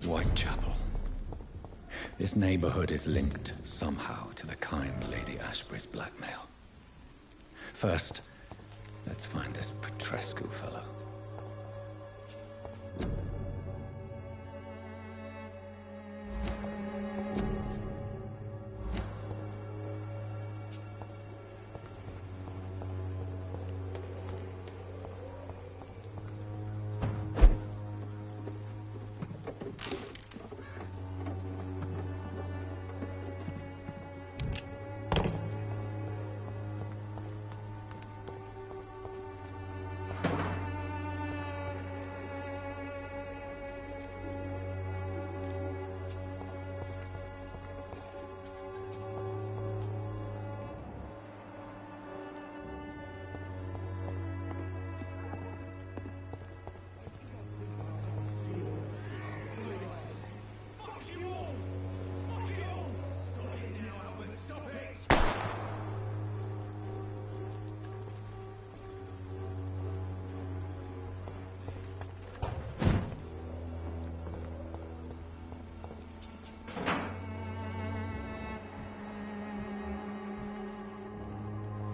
Whitechapel. This neighborhood is linked somehow to the kind Lady Ashbury's blackmail. First, let's find this Petrescu fellow.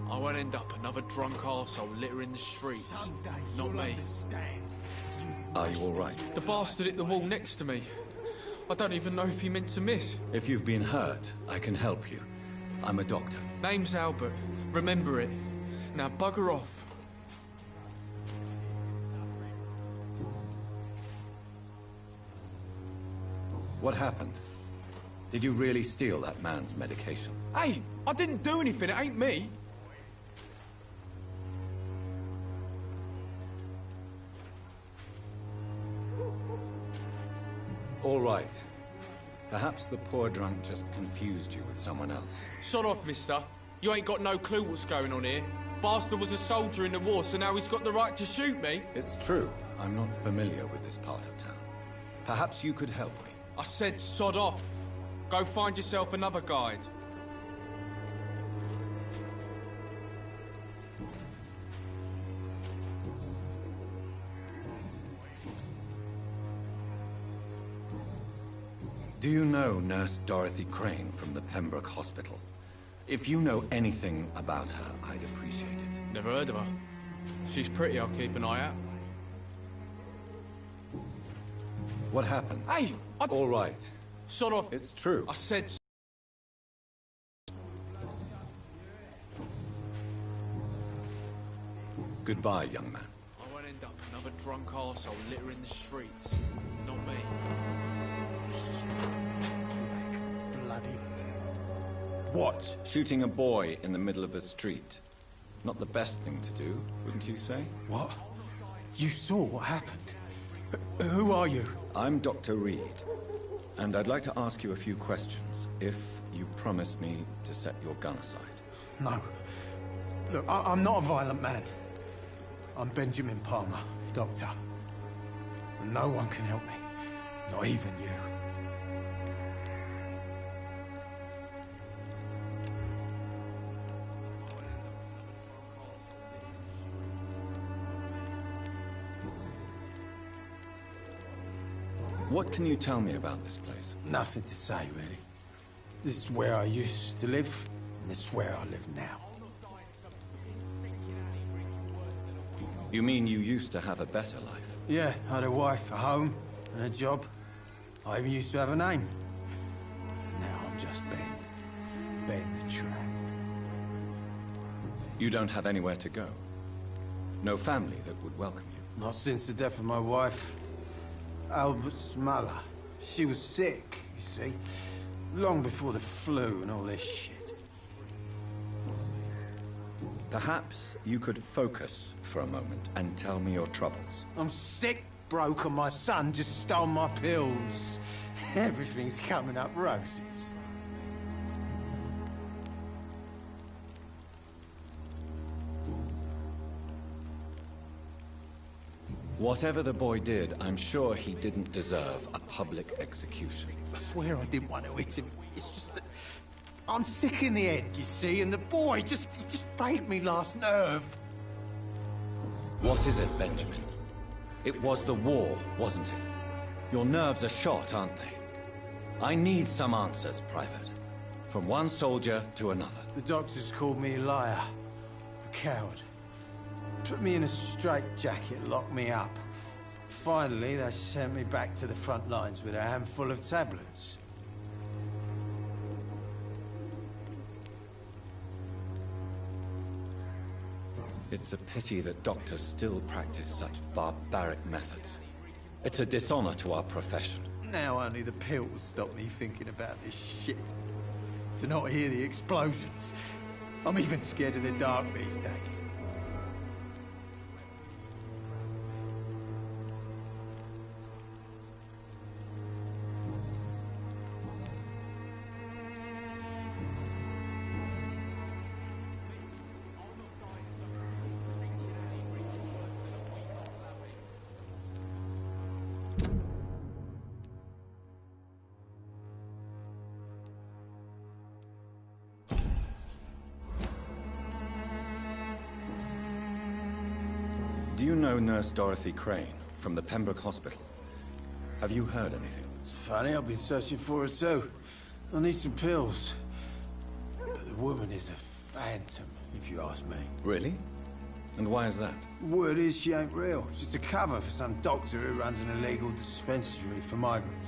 I won't end up another drunk arsehole littering the streets. Not me. Are you all right? The bastard hit the wall next to me. I don't even know if he meant to miss. If you've been hurt, I can help you. I'm a doctor. Name's Albert. Remember it. Now bugger off. What happened? Did you really steal that man's medication? Hey, I didn't do anything. It ain't me. All right. Perhaps the poor drunk just confused you with someone else. Sod off, mister. You ain't got no clue what's going on here. Bastard was a soldier in the war, so now he's got the right to shoot me. It's true. I'm not familiar with this part of town. Perhaps you could help me. I said sod off. Go find yourself another guide. Do you know Nurse Dorothy Crane from the Pembroke Hospital? If you know anything about her, I'd appreciate it. Never heard of her. She's pretty, I'll keep an eye out. What happened? Hey! All right. Sod off. It's true. I said... Goodbye, young man. I won't end up another drunk arsehole littering the streets. Not me. Bloody... What? Shooting a boy in the middle of a street. Not the best thing to do, wouldn't you say? What? You saw what happened? Who are you? I'm Dr. Reed, and I'd like to ask you a few questions, if you promise me to set your gun aside. No. Look, I'm not a violent man. I'm Benjamin Palmer, doctor. And no one can help me. Not even you. What can you tell me about this place? Nothing to say, really. This is where I used to live, and this is where I live now. You mean you used to have a better life? Yeah, I had a wife, a home, and a job. I even used to have a name. Now I'm just Ben. Ben the Tramp. You don't have anywhere to go? No family that would welcome you? Not since the death of my wife, Albert's mother. She was sick, you see. Long before the flu and all this shit. Perhaps you could focus for a moment and tell me your troubles. I'm sick, broke, and my son just stole my pills. Everything's coming up roses. Whatever the boy did, I'm sure he didn't deserve a public execution. I swear I didn't want to hit him. It's just that I'm sick in the head, you see, and the boy just frayed me last nerve. What is it, Benjamin? It was the war, wasn't it? Your nerves are shot, aren't they? I need some answers, Private. From one soldier to another. The doctors called me a liar, a coward. Put me in a straitjacket, locked me up. Finally, they sent me back to the front lines with a handful of tablets. It's a pity that doctors still practice such barbaric methods. It's a dishonor to our profession. Now only the pills stop me thinking about this shit. To not hear the explosions. I'm even scared of the dark these days. Do you know Nurse Dorothy Crane from the Pembroke Hospital? Have you heard anything? It's funny, I've been searching for her too. I need some pills. But the woman is a phantom, if you ask me. Really? And why is that? Word is she ain't real. She's a cover for some doctor who runs an illegal dispensary for migrants.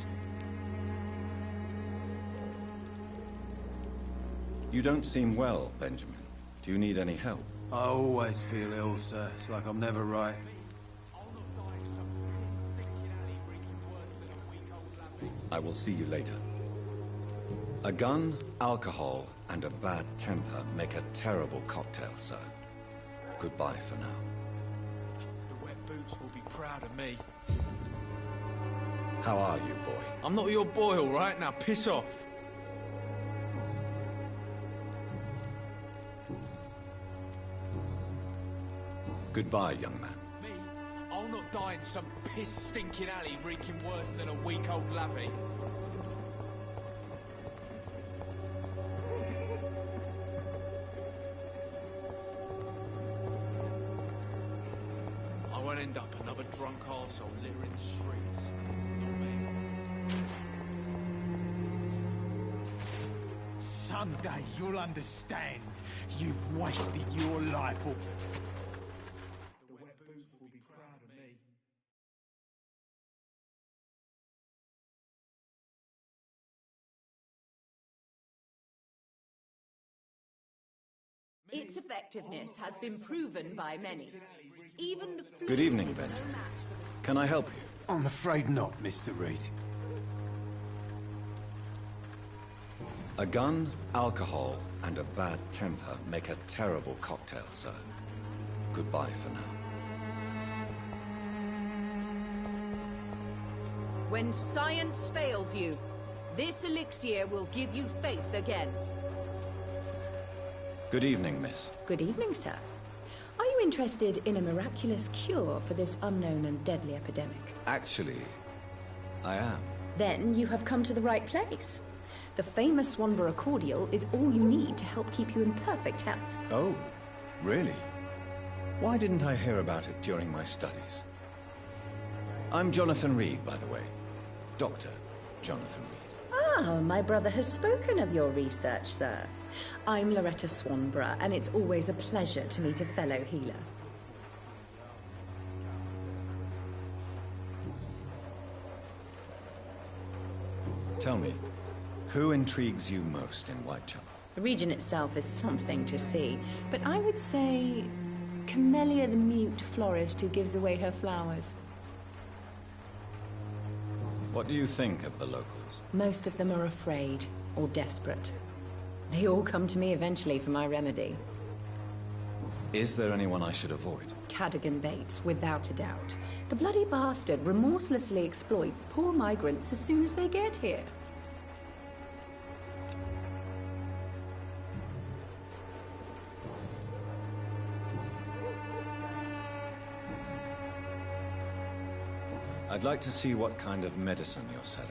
You don't seem well, Benjamin. Do you need any help? I always feel ill, sir. It's like I'm never right. I will see you later. A gun, alcohol, and a bad temper make a terrible cocktail, sir. Goodbye for now. The wet boots will be proud of me. How are you, boy? I'm not your boy, all right? Now piss off. Goodbye, young man. Me? I'll not die in some piss-stinking alley reeking worse than a week-old lavvy. I won't end up another drunk arsehole littering the streets. Not me. Someday you'll understand. You've wasted your life. The wet boots will be proud of me. Its effectiveness has been proven by many. Even the flu. Good evening, Benjamin. Can I help you? I'm afraid not, Mr. Reed. A gun, alcohol, and a bad temper make a terrible cocktail, sir. Goodbye for now. When science fails you, this elixir will give you faith again. Good evening, miss. Good evening, sir. Are you interested in a miraculous cure for this unknown and deadly epidemic? Actually, I am. Then you have come to the right place. The famous Swanborough cordial is all you need to help keep you in perfect health. Oh, really? Why didn't I hear about it during my studies? I'm Jonathan Reed, by the way. Dr. Jonathan Reed. Ah, my brother has spoken of your research, sir. I'm Loretta Swanborough, and it's always a pleasure to meet a fellow healer. Tell me, who intrigues you most in Whitechapel? The region itself is something to see, but I would say Camellia the mute florist who gives away her flowers. What do you think of the locals? Most of them are afraid or desperate. They all come to me eventually for my remedy. Is there anyone I should avoid? Cadogan Bates, without a doubt. The bloody bastard remorselessly exploits poor migrants as soon as they get here. I'd like to see what kind of medicine you're selling.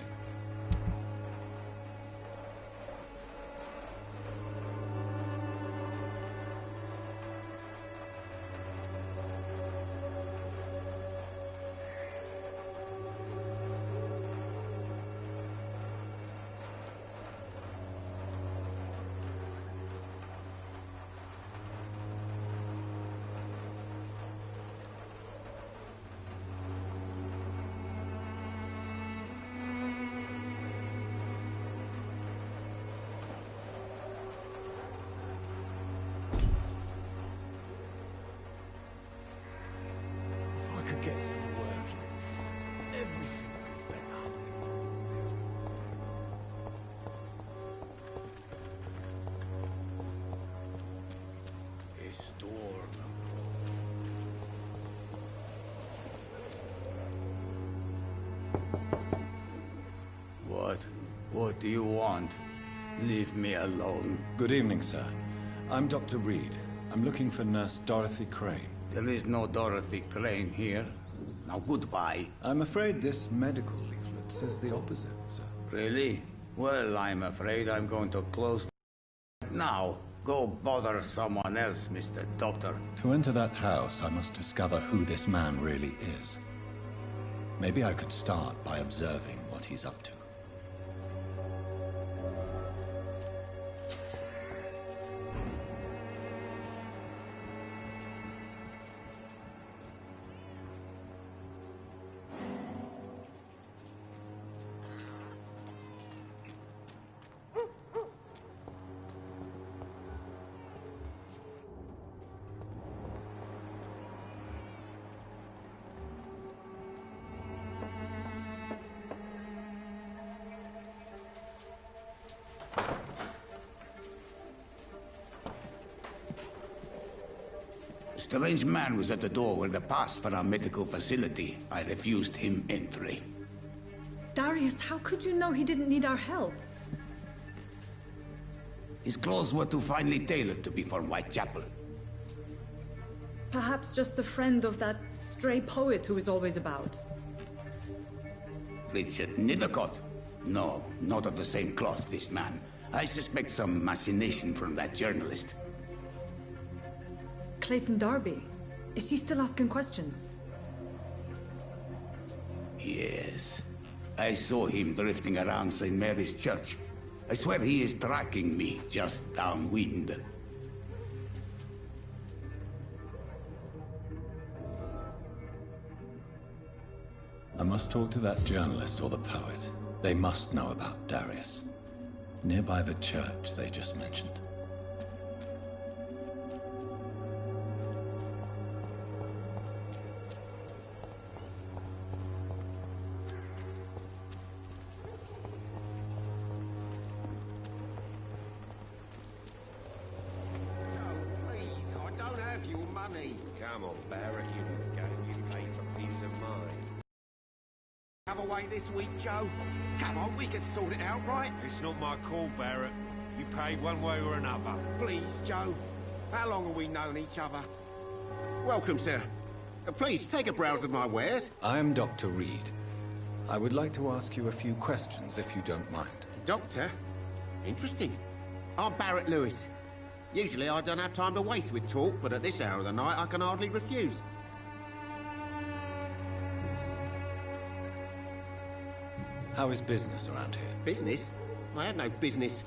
Get some work in. Everything would be better. It's storm. What do you want? Leave me alone. Good evening, sir. I'm Dr. Reed. I'm looking for Nurse Dorothy Crane. There is no Dorothy Crane here. Now goodbye. I'm afraid this medical leaflet says the opposite, sir. Really? Well, I'm afraid I'm going to close now. Go bother someone else, Mr. Doctor. To enter that house, I must discover who this man really is. Maybe I could start by observing what he's up to. A strange man was at the door with a pass for our medical facility. I refused him entry. Darius, how could you know he didn't need our help? His clothes were too finely tailored to be for Whitechapel. Perhaps just a friend of that stray poet who is always about. Richard Nethercott? No, not of the same cloth, this man. I suspect some machination from that journalist. Clayton Darby. Is he still asking questions? Yes. I saw him drifting around St. Mary's Church. I swear he is tracking me just downwind. I must talk to that journalist or the poet. They must know about Darius. Nearby the church they just mentioned. Come on, Barrett, you know the game. You pay for peace of mind. Have a wait this week, Joe? Come on, we can sort it out, right? It's not my call, Barrett. You pay one way or another. Please, Joe. How long have we known each other? Welcome, sir. Please, take a browse of my wares. I'm Dr. Reed. I would like to ask you a few questions, if you don't mind. Doctor? Interesting. I'm Barrett Lewis. Usually I don't have time to waste with talk, but at this hour of the night I can hardly refuse. How is business around here? Business? I had no business.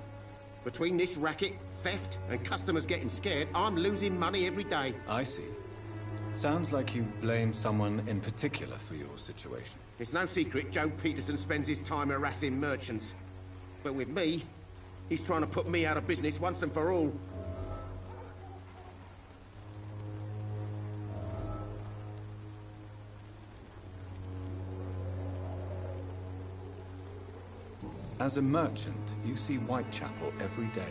Between this racket, theft, and customers getting scared, I'm losing money every day. I see. Sounds like you blame someone in particular for your situation. It's no secret Joe Peterson spends his time harassing merchants. But with me, he's trying to put me out of business once and for all. As a merchant, you see Whitechapel every day.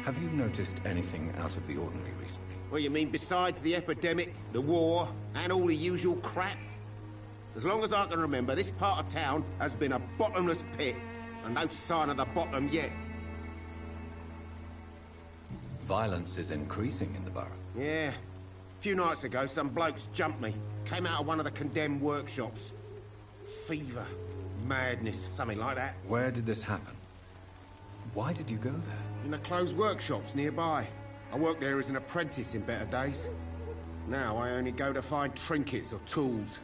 Have you noticed anything out of the ordinary recently? What you mean, besides the epidemic, the war, and all the usual crap? As long as I can remember, this part of town has been a bottomless pit, and no sign of the bottom yet. Violence is increasing in the borough. Yeah. A few nights ago, some blokes jumped me. Came out of one of the condemned workshops. Fever. Madness. Something like that. Where did this happen? Why did you go there? In the closed workshops nearby. I worked there as an apprentice in better days. Now I only go to find trinkets or tools.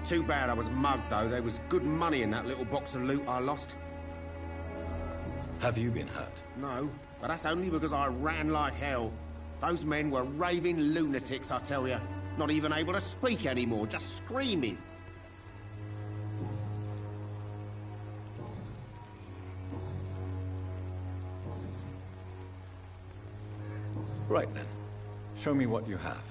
Too bad I was mugged, though. There was good money in that little box of loot I lost. Have you been hurt? No, but that's only because I ran like hell. Those men were raving lunatics, I tell you. Not even able to speak anymore, just screaming. Right then. Show me what you have.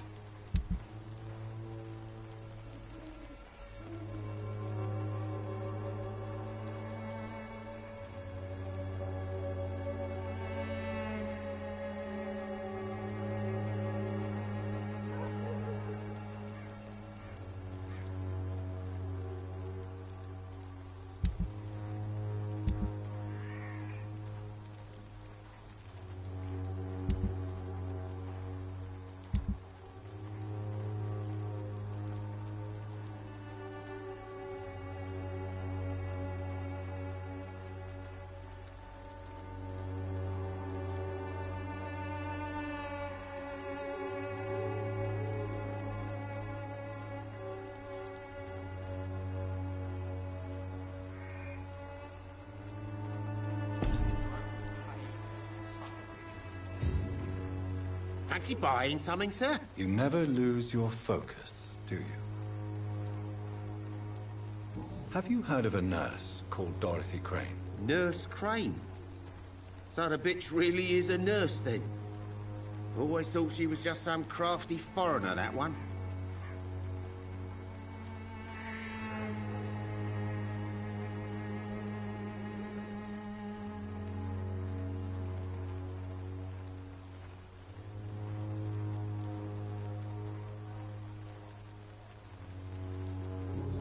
Fancy buying something, sir? You never lose your focus, do you? Have you heard of a nurse called Dorothy Crane? Nurse Crane? So the bitch really is a nurse, then? Always thought she was just some crafty foreigner, that one.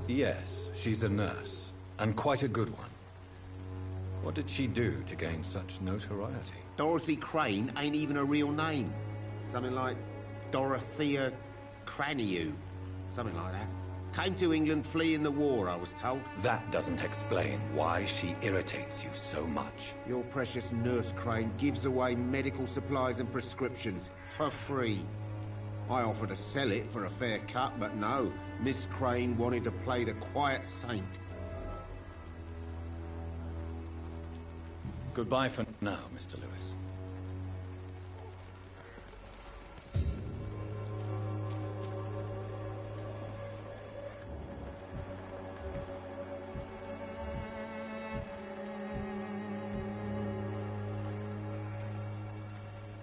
Yes, she's a nurse, and quite a good one. What did she do to gain such notoriety? Dorothy Crane ain't even a real name. Something like Dorothea Craniu. Something like that. Came to England fleeing the war, I was told. That doesn't explain why she irritates you so much. Your precious Nurse Crane gives away medical supplies and prescriptions for free. I offered to sell it for a fair cut, but no. Miss Crane wanted to play the quiet saint. Goodbye for now, Mr. Lewis.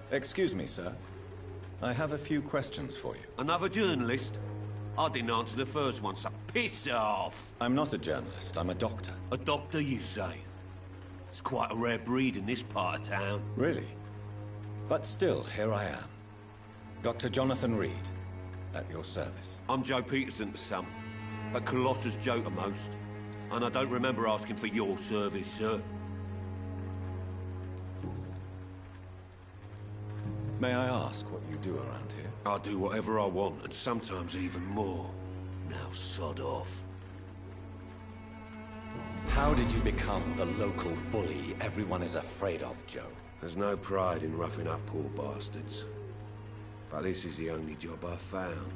Excuse me, sir. I have a few questions for you. Another journalist? I didn't answer the first one, so piss off! I'm not a journalist, I'm a doctor. A doctor, you say? It's quite a rare breed in this part of town. Really? But still, here I am. Dr. Jonathan Reed, at your service. I'm Joe Peterson's son, but Colossus Joe to most. And I don't remember asking for your service, sir. May I ask what you do around here? I do whatever I want, and sometimes even more. Now sod off. How did you become the local bully everyone is afraid of, Joe? There's no pride in roughing up poor bastards. But this is the only job I've found.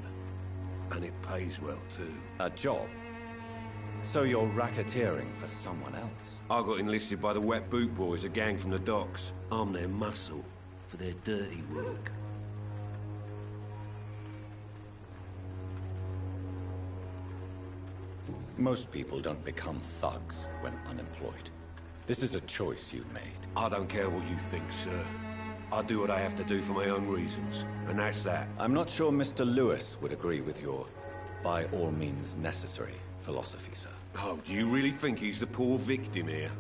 And it pays well, too. A job? So you're racketeering for someone else? I got enlisted by the Wet Boot Boys, a gang from the docks. I'm their muscle for their dirty work. Most people don't become thugs when unemployed. This is a choice you made. I don't care what you think, sir. I do what I have to do for my own reasons, and that's that. I'm not sure Mr. Lewis would agree with your by all means necessary philosophy, sir. Oh, do you really think he's the poor victim here?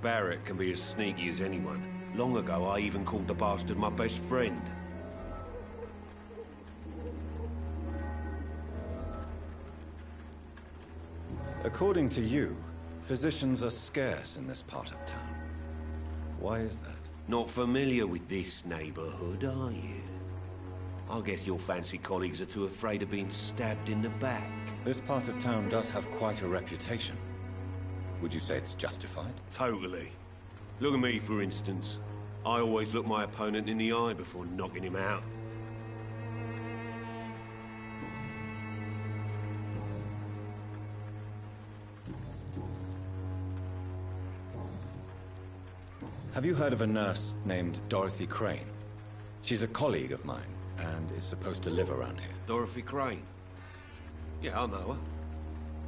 Barrett can be as sneaky as anyone. Long ago, I even called the bastard my best friend. According to you, physicians are scarce in this part of town. Why is that? Not familiar with this neighborhood, are you? I guess your fancy colleagues are too afraid of being stabbed in the back. This part of town does have quite a reputation. Would you say it's justified? Totally. Look at me, for instance. I always look my opponent in the eye before knocking him out. Have you heard of a nurse named Dorothy Crane? She's a colleague of mine, and is supposed to live around here. Dorothy Crane? Yeah, I know her.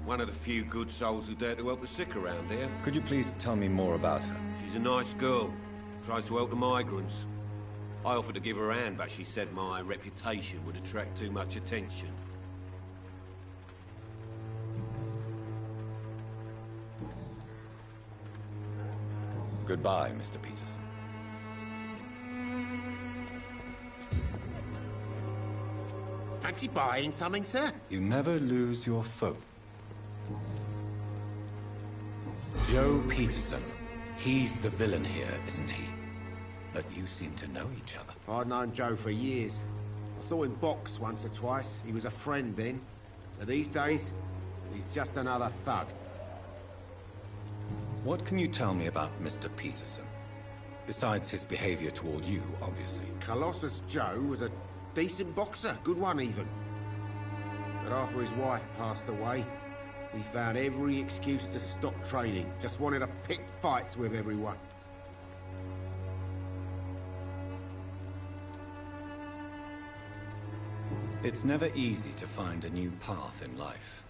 One of the few good souls who dare to help the sick around here. Could you please tell me more about her? She's a nice girl. Tries to help the migrants. I offered to give her a hand, but she said my reputation would attract too much attention. Goodbye, Mr. Peterson. Fancy buying something, sir? You never lose your foe. Joe Peterson. He's the villain here, isn't he? But you seem to know each other. I'd known Joe for years. I saw him box once or twice. He was a friend then. But these days, he's just another thug. What can you tell me about Mr. Peterson? Besides his behavior toward you, obviously. Colossus Joe was a decent boxer, good one even. But after his wife passed away, he found every excuse to stop training. Just wanted to pick fights with everyone. It's never easy to find a new path in life,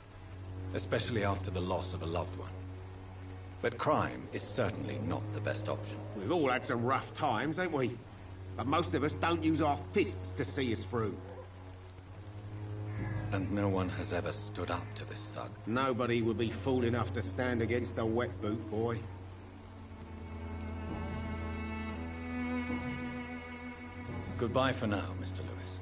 especially after the loss of a loved one. But crime is certainly not the best option. We've all had some rough times, ain't we? But most of us don't use our fists to see us through. And no one has ever stood up to this thug. Nobody would be fool enough to stand against a wet boot boy. Goodbye for now, Mr. Lewis.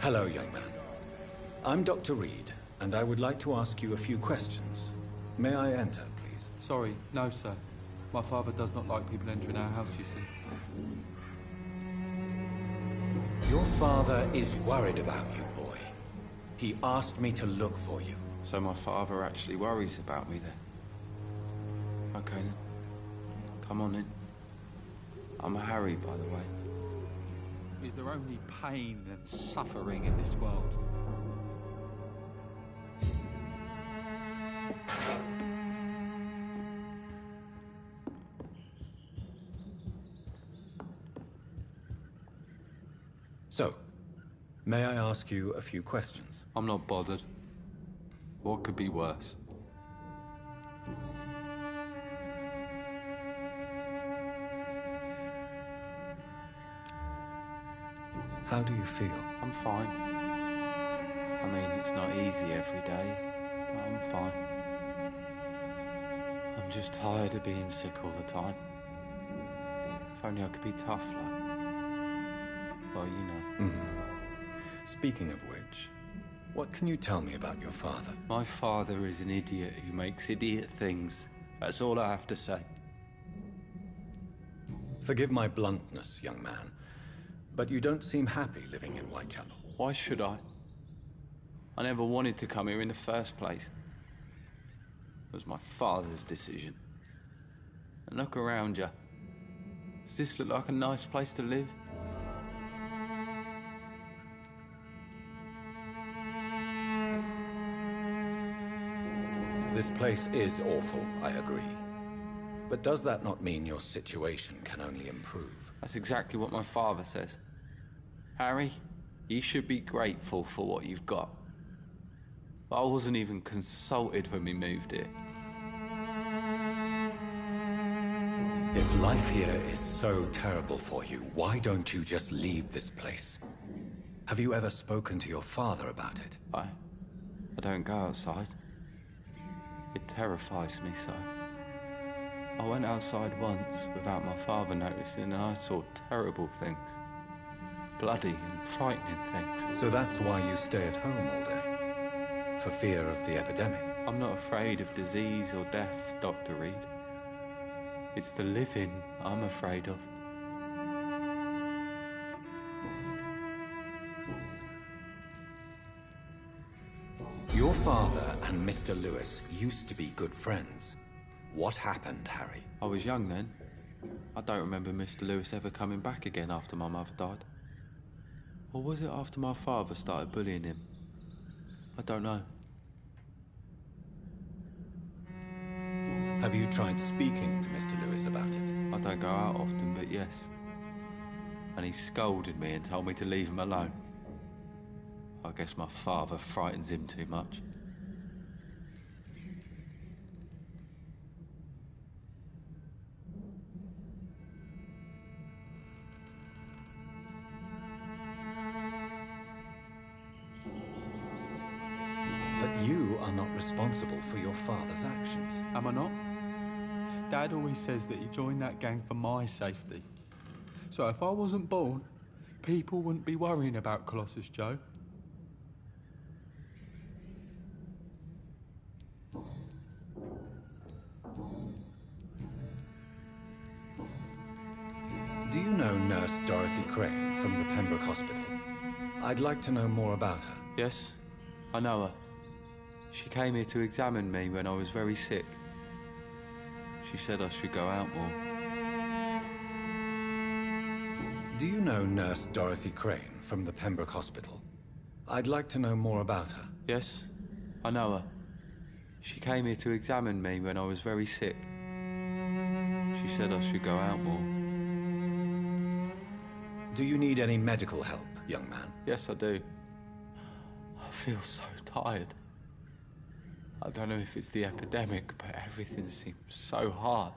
Hello, young man. I'm Dr. Reed, and I would like to ask you a few questions. May I enter, please? Sorry, no, sir. My father does not like people entering our house, you see. Your father is worried about you, boy. He asked me to look for you. So my father actually worries about me then? Okay then. Come on in. I'm Harry, by the way. Is there only pain and suffering in this world? So, may I ask you a few questions? I'm not bothered. What could be worse? How do you feel? I'm fine. I mean, it's not easy every day, but I'm fine. I'm just tired of being sick all the time. If only I could be tough, like. Well, you know. Speaking of which, what can you tell me about your father? My father is an idiot who makes idiot things. That's all I have to say. Forgive my bluntness, young man, but you don't seem happy living in Whitechapel. Why should I? I never wanted to come here in the first place. It was my father's decision. And look around you. Does this look like a nice place to live? This place is awful, I agree. But does that not mean your situation can only improve? That's exactly what my father says. Harry, you should be grateful for what you've got. I wasn't even consulted when we moved here. If life here is so terrible for you, why don't you just leave this place? Have you ever spoken to your father about it? I don't go outside. It terrifies me so. I went outside once without my father noticing and I saw terrible things. Bloody and frightening things. So that's why you stay at home all day? For fear of the epidemic? I'm not afraid of disease or death, Dr. Reed. It's the living I'm afraid of. Your father and Mr. Lewis used to be good friends. What happened, Harry? I was young then. I don't remember Mr. Lewis ever coming back again after my mother died. Or was it after my father started bullying him? I don't know. Have you tried speaking to Mr. Lewis about it? I don't go out often, but yes. And he scolded me and told me to leave him alone. I guess my father frightens him too much. But you are not responsible for your father's actions. Am I not? Dad always says that he joined that gang for my safety. So if I wasn't born, people wouldn't be worrying about Colossus Joe. Do you know Nurse Dorothy Crane from the Pembroke Hospital? I'd like to know more about her. Yes, I know her. She came here to examine me when I was very sick. She said I should go out more. Do you know Nurse Dorothy Crane from the Pembroke Hospital? I'd like to know more about her. Yes, I know her. She came here to examine me when I was very sick. She said I should go out more. Do you need any medical help, young man? Yes, I do. I feel so tired. I don't know if it's the epidemic, but everything seems so hard.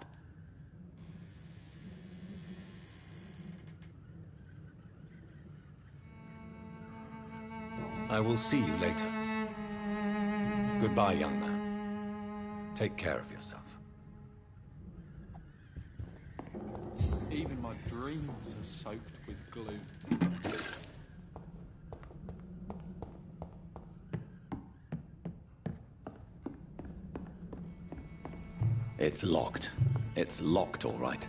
I will see you later. Goodbye, young man. Take care of yourself. Even my dreams are soaked with glue. It's locked. It's locked, all right.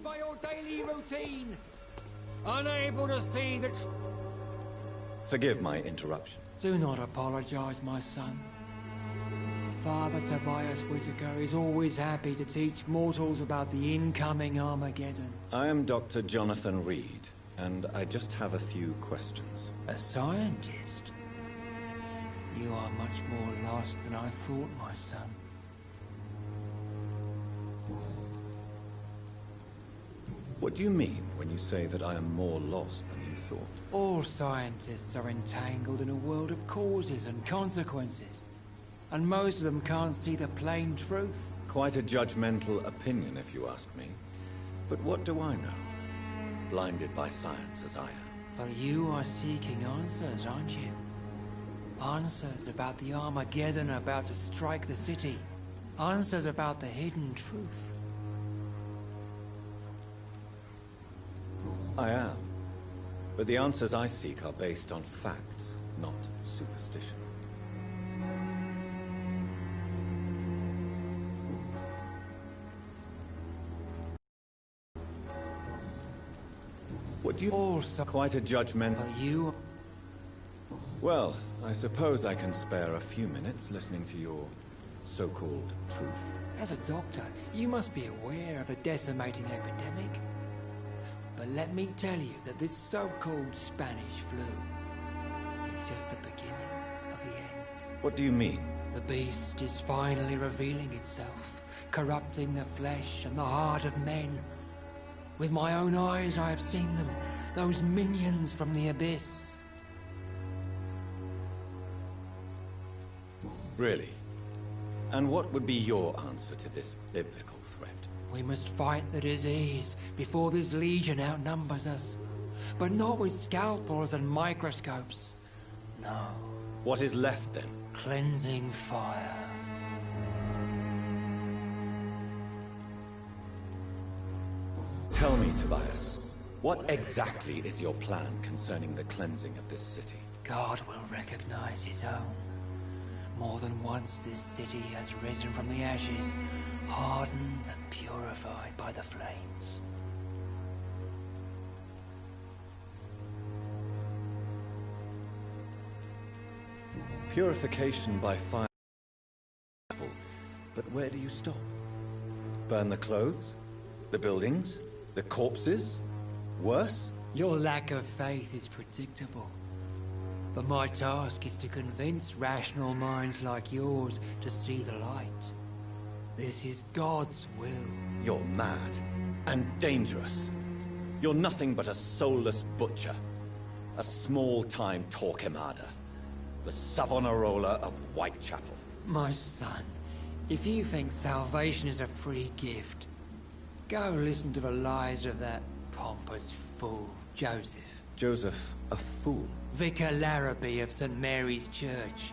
By your daily routine, unable to see the Forgive my interruption. Do not apologize, my son. Father Tobias Whitaker is always happy to teach mortals about the incoming Armageddon. I am Dr. Jonathan Reed, and I just have a few questions. A scientist? You are much more lost than I thought, my son. What do you mean when you say that I am more lost than you thought? All scientists are entangled in a world of causes and consequences. And most of them can't see the plain truth. Quite a judgmental opinion, if you ask me. But what do I know? Blinded by science as I am. But you are seeking answers, aren't you? Answers about the Armageddon about to strike the city. Answers about the hidden truth. I am. But the answers I seek are based on facts, not superstition. What do you... Also... Quite a judgment... But you... Well, I suppose I can spare a few minutes listening to your so-called truth. As a doctor, you must be aware of the decimating epidemic. But let me tell you that this so-called Spanish flu is just the beginning of the end. What do you mean? The beast is finally revealing itself, corrupting the flesh and the heart of men. With my own eyes I have seen them, those minions from the abyss. Really? And what would be your answer to this biblical threat? We must fight the disease before this legion outnumbers us. But not with scalpels and microscopes. No. What is left then? Cleansing fire. Tell me, Tobias, what exactly is your plan concerning the cleansing of this city? God will recognize his own. More than once this city has risen from the ashes, hardened and purified by the flames. Purification by fire. But where do you stop? Burn the clothes? The buildings? The corpses? Worse? Your lack of faith is predictable. But my task is to convince rational minds like yours to see the light. This is God's will. You're mad. And dangerous. You're nothing but a soulless butcher. A small-time Torquemada. The Savonarola of Whitechapel. My son, if you think salvation is a free gift, go listen to the lies of that pompous fool, Joseph. Joseph, a fool? Vicar Larrabee of St. Mary's Church.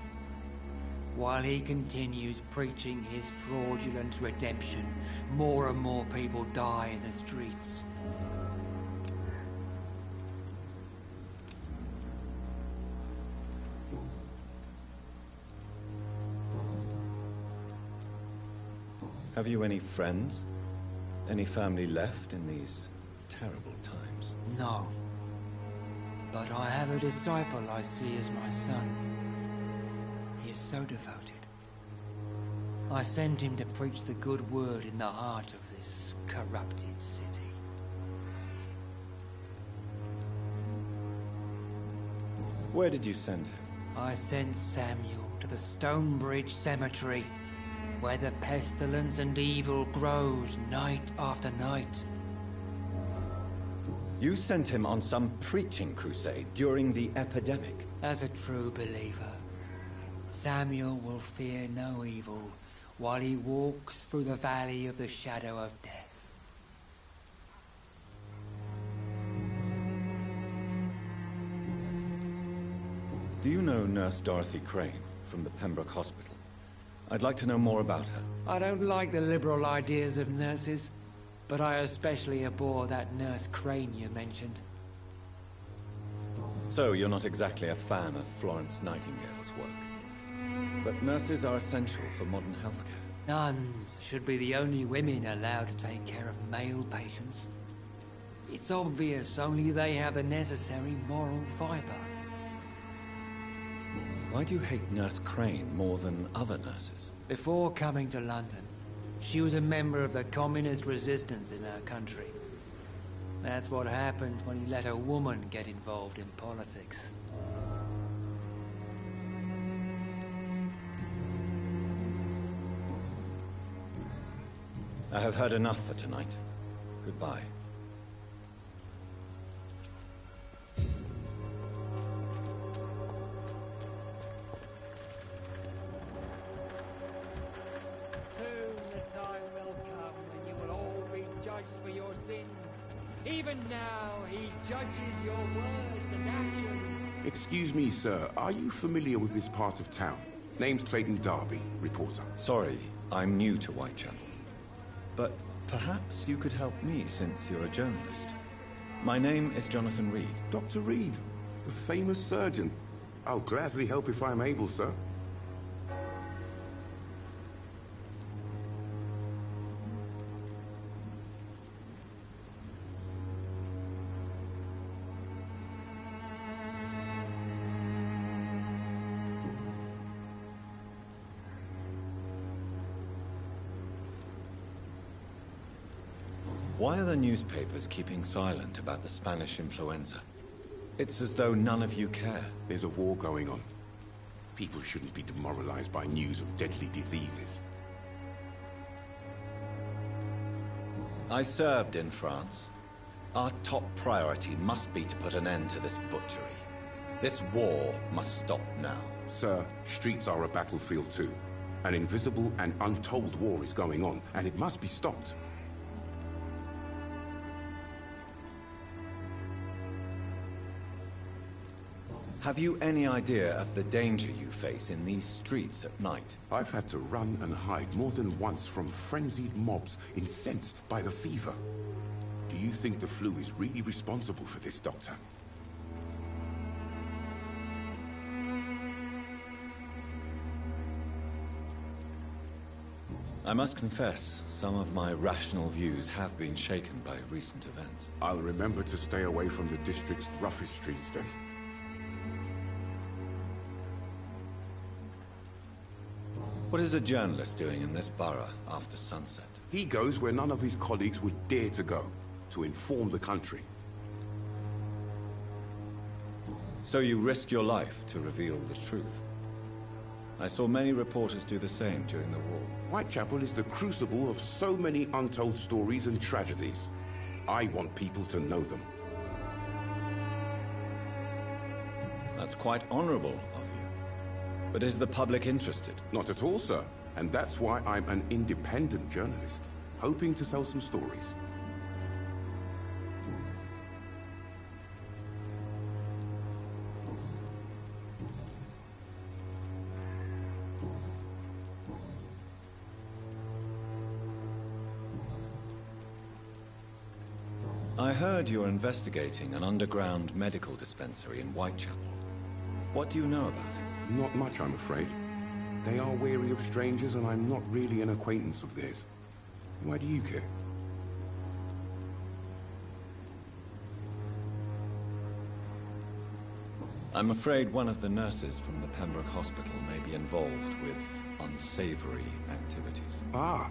While he continues preaching his fraudulent redemption, more and more people die in the streets. Have you any friends? Any family left in these terrible times? No. But I have a disciple I see as my son. He is so devoted. I send him to preach the good word in the heart of this corrupted city. Where did you send him? I sent Samuel to the Stonebridge Cemetery, where the pestilence and evil grows night after night. You sent him on some preaching crusade during the epidemic. As a true believer, Samuel will fear no evil while he walks through the valley of the shadow of death. Do you know Nurse Dorothy Crane from the Pembroke Hospital? I'd like to know more about her. I don't like the liberal ideas of nurses, but I especially abhor that Nurse Crane you mentioned. So, you're not exactly a fan of Florence Nightingale's work. But nurses are essential for modern healthcare. Nuns should be the only women allowed to take care of male patients. It's obvious only they have the necessary moral fiber. Why do you hate Nurse Crane more than other nurses? Before coming to London, she was a member of the communist resistance in her country. That's what happens when you let a woman get involved in politics. I have heard enough for tonight. Goodbye. Soon the time will come when you will all be judged for your sins. Even now, he judges your words and actions. Excuse me, sir. Are you familiar with this part of town? Name's Clayton Darby, reporter. Sorry, I'm new to Whitechapel. But perhaps you could help me since you're a journalist. My name is Jonathan Reed. Dr. Reed, the famous surgeon. I'll gladly help if I'm able, sir. Why are the newspapers keeping silent about the Spanish influenza? It's as though none of you care. There's a war going on. People shouldn't be demoralized by news of deadly diseases. I served in France. Our top priority must be to put an end to this butchery. This war must stop now. Sir, streets are a battlefield too. An invisible and untold war is going on, and it must be stopped. Have you any idea of the danger you face in these streets at night? I've had to run and hide more than once from frenzied mobs incensed by the fever. Do you think the flu is really responsible for this, Doctor? I must confess, some of my rational views have been shaken by recent events. I'll remember to stay away from the district's roughest streets then. What is a journalist doing in this borough after sunset? He goes where none of his colleagues would dare to go, to inform the country. So you risk your life to reveal the truth. I saw many reporters do the same during the war. Whitechapel is the crucible of so many untold stories and tragedies. I want people to know them. That's quite honorable of you. But is the public interested? Not at all, sir. And that's why I'm an independent journalist, hoping to sell some stories. I heard you're investigating an underground medical dispensary in Whitechapel. What do you know about it? Not much, I'm afraid. They are wary of strangers, and I'm not really an acquaintance of theirs. Why do you care? I'm afraid one of the nurses from the Pembroke Hospital may be involved with unsavory activities. Ah,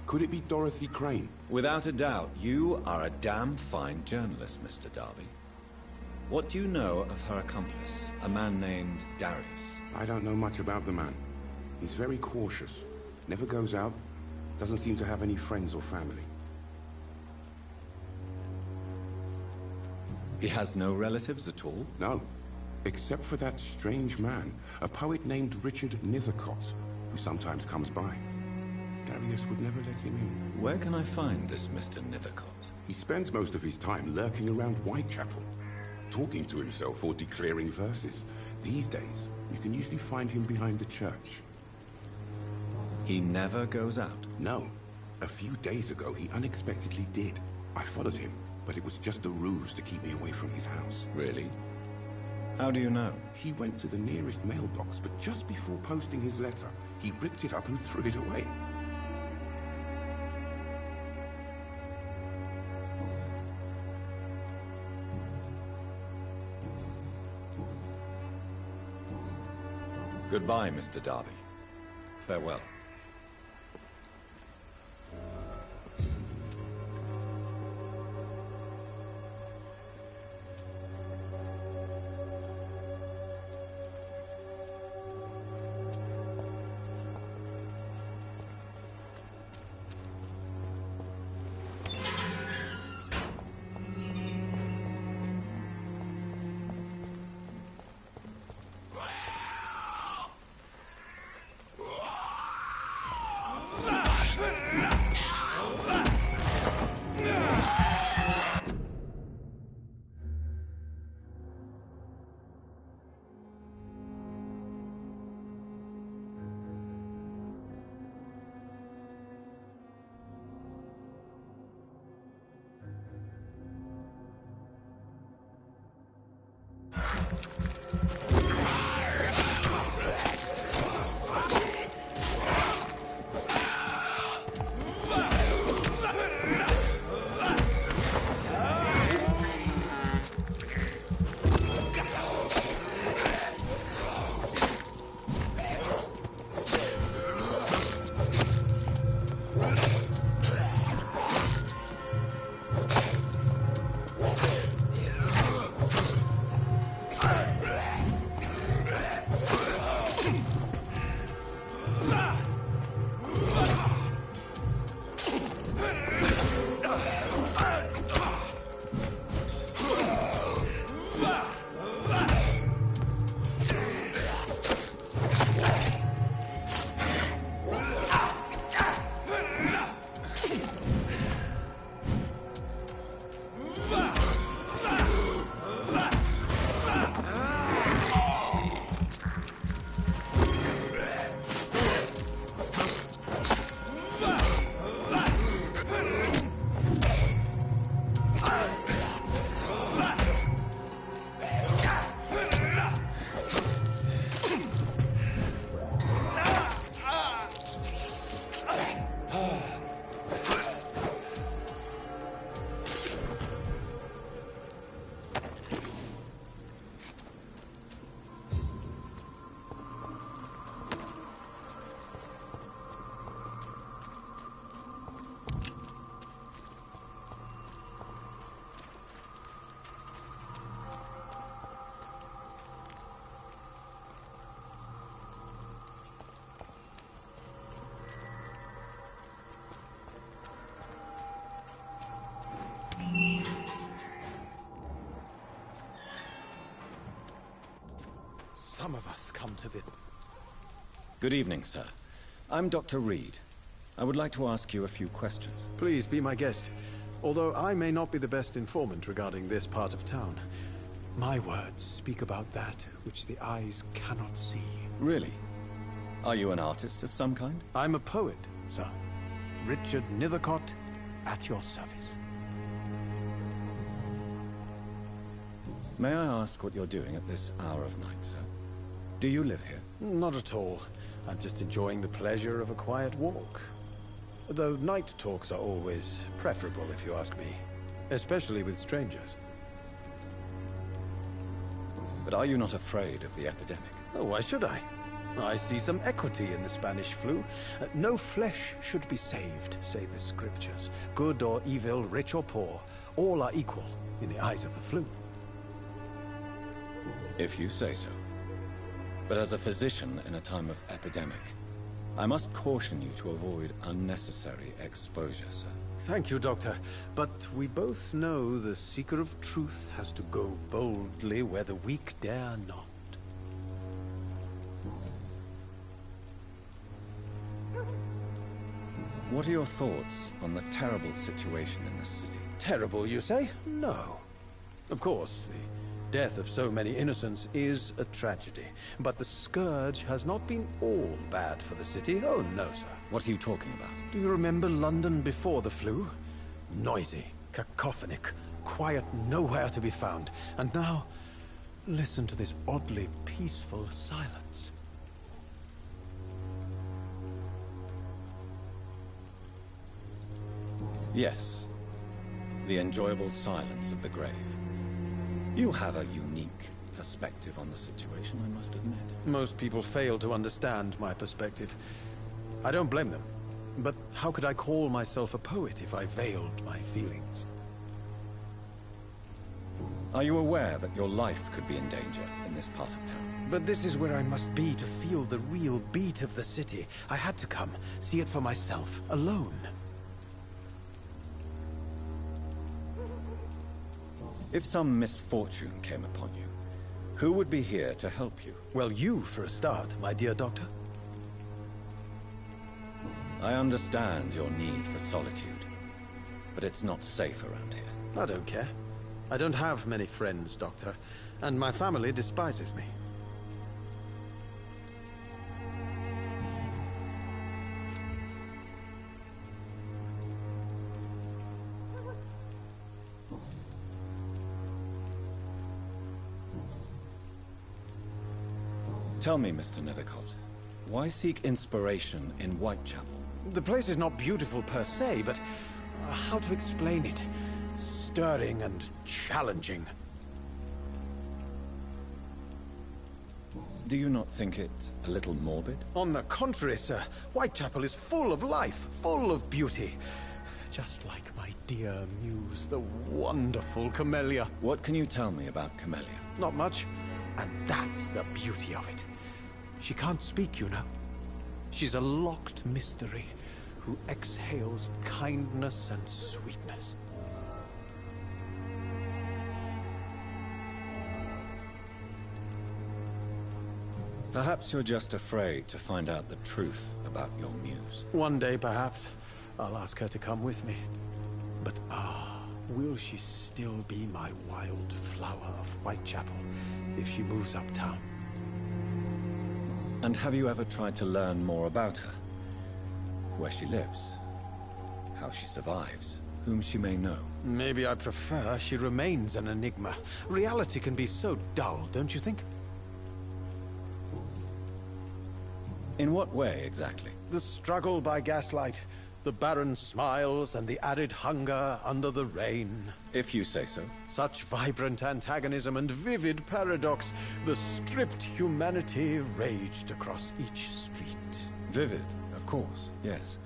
could it be Dorothy Crane? Without a doubt, you are a damn fine journalist, Mr. Darby. What do you know of her accomplice, a man named Darius? I don't know much about the man. He's very cautious. Never goes out. Doesn't seem to have any friends or family. He has no relatives at all? No. Except for that strange man, a poet named Richard Nethercott, who sometimes comes by. Darius would never let him in. Where can I find this Mr. Nethercott? He spends most of his time lurking around Whitechapel, talking to himself or declaring verses. These days, you can usually find him behind the church. He never goes out? No. A few days ago, he unexpectedly did. I followed him, but it was just a ruse to keep me away from his house. Really? How do you know? He went to the nearest mailbox, but just before posting his letter, he ripped it up and threw it away. Goodbye, Mr. Darby. Farewell. Some of us come to the... Good evening, sir. I'm Dr. Reed. I would like to ask you a few questions. Please be my guest. Although I may not be the best informant regarding this part of town, my words speak about that which the eyes cannot see. Really? Are you an artist of some kind? I'm a poet, sir. Richard Nethercott, at your service. May I ask what you're doing at this hour of night, sir? Do you live here? Not at all. I'm just enjoying the pleasure of a quiet walk. Though night talks are always preferable, if you ask me. Especially with strangers. But are you not afraid of the epidemic? Oh, why should I? I see some equity in the Spanish flu. No flesh should be saved, say the scriptures. Good or evil, rich or poor, all are equal in the eyes of the flu. If you say so. But as a physician in a time of epidemic, I must caution you to avoid unnecessary exposure, sir. Thank you, Doctor. But we both know the seeker of truth has to go boldly where the weak dare not. What are your thoughts on the terrible situation in this city? Terrible, you say? No. Of course, the death of so many innocents is a tragedy. But the scourge has not been all bad for the city. Oh, no, sir. What are you talking about? Do you remember London before the flu? Noisy, cacophonic, quiet nowhere to be found. And now, listen to this oddly peaceful silence. Yes. The enjoyable silence of the grave. You have a unique perspective on the situation, I must admit. Most people fail to understand my perspective. I don't blame them. But how could I call myself a poet if I veiled my feelings? Are you aware that your life could be in danger in this part of town? But this is where I must be to feel the real beat of the city. I had to come, see it for myself, alone. If some misfortune came upon you, who would be here to help you? Well, you, for a start, my dear doctor. I understand your need for solitude, but it's not safe around here. I don't care. I don't have many friends, Doctor, and my family despises me. Tell me, Mr. Nethercott, why seek inspiration in Whitechapel? The place is not beautiful per se, but how to explain it? Stirring and challenging. Do you not think it a little morbid? On the contrary, sir. Whitechapel is full of life, full of beauty. Just like my dear muse, the wonderful Camellia. What can you tell me about Camellia? Not much. And that's the beauty of it. She can't speak, you know. She's a locked mystery who exhales kindness and sweetness. Perhaps you're just afraid to find out the truth about your muse. One day, perhaps, I'll ask her to come with me. But will she still be my wild flower of Whitechapel if she moves uptown? And have you ever tried to learn more about her? Where she lives? How she survives? Whom she may know? Maybe I prefer she remains an enigma. Reality can be so dull, don't you think? In what way, exactly? The struggle by gaslight, the barren smiles, and the added hunger under the rain. If you say so. Such vibrant antagonism and vivid paradox. The stripped humanity raged across each street. Vivid, of course, yes.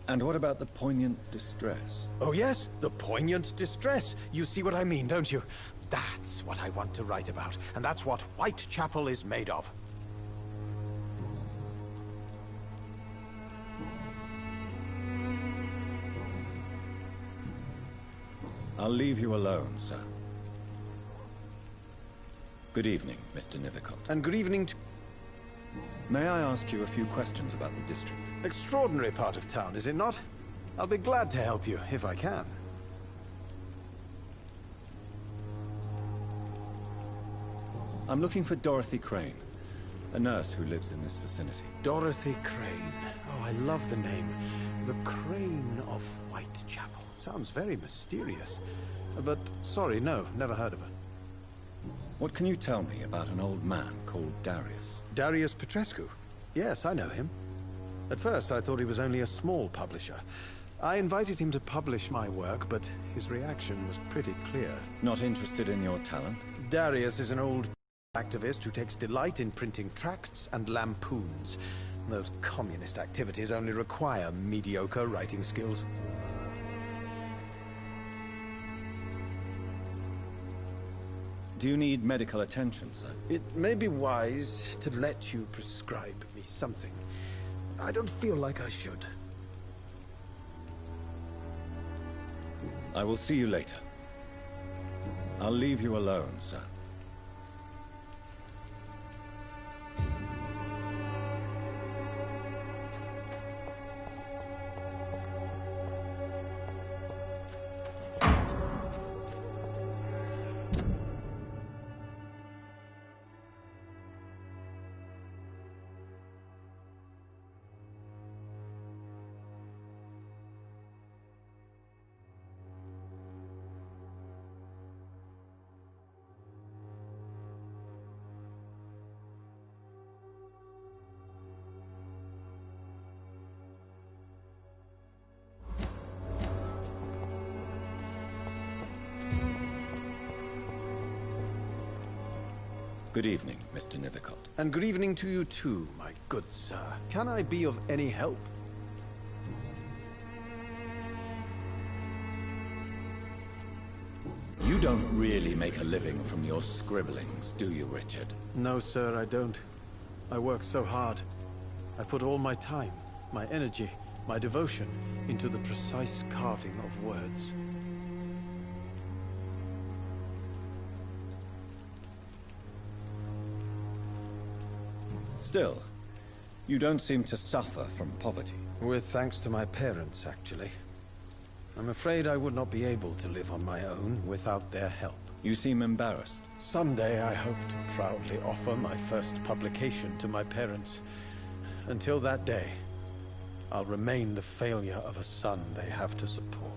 And what about the poignant distress? Oh yes, the poignant distress. You see what I mean, don't you? That's what I want to write about, and that's what Whitechapel is made of. I'll leave you alone, sir. Good evening, Mr. Nithercott. And good evening to... May I ask you a few questions about the district? Extraordinary part of town, is it not? I'll be glad to help you, if I can. I'm looking for Dorothy Crane, a nurse who lives in this vicinity. Dorothy Crane. Oh, I love the name. The Crane of Whitechapel. Sounds very mysterious. But, sorry, no, never heard of her. What can you tell me about an old man called Darius? Darius Petrescu? Yes, I know him. At first, I thought he was only a small publisher. I invited him to publish my work, but his reaction was pretty clear. Not interested in your talent? Darius is an old activist who takes delight in printing tracts and lampoons. Those communist activities only require mediocre writing skills. Do you need medical attention, sir? It may be wise to let you prescribe me something. I don't feel like I should. I will see you later. I'll leave you alone, sir. Good evening, Mr. Nithercott. And good evening to you too, my good sir. Can I be of any help? You don't really make a living from your scribblings, do you, Richard? No, sir, I don't. I work so hard. I put all my time, my energy, my devotion into the precise carving of words. Still, you don't seem to suffer from poverty. With thanks to my parents, actually. I'm afraid I would not be able to live on my own without their help. You seem embarrassed. Someday I hope to proudly offer my first publication to my parents. Until that day, I'll remain the failure of a son they have to support.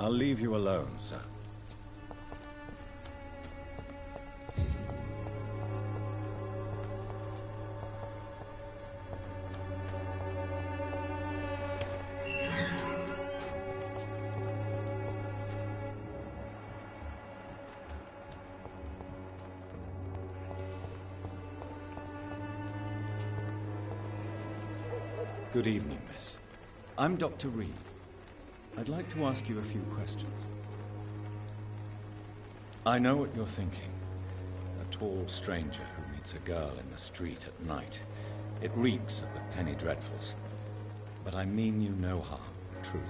I'll leave you alone, sir. Good evening, miss. I'm Dr. Reed. I'd like to ask you a few questions. I know what you're thinking. A tall stranger who meets a girl in the street at night. It reeks of the penny dreadfuls. But I mean you no harm, truly.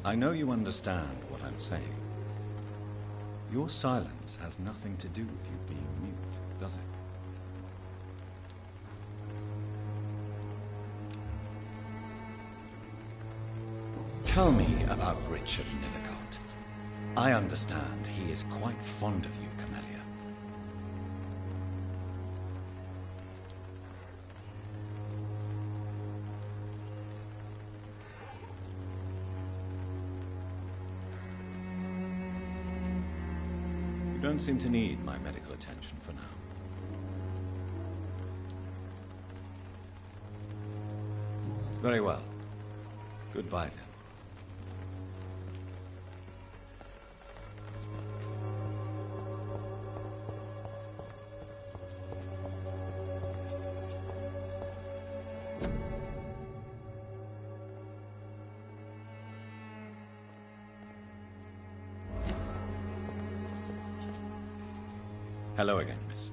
I know you understand what I'm saying. Your silence has nothing to do with you being mute, does it? Tell me about Richard Nithercott. I understand he is quite fond of you, Camellia. You don't seem to need my medical attention for now. Very well. Goodbye, then. Hello again, miss.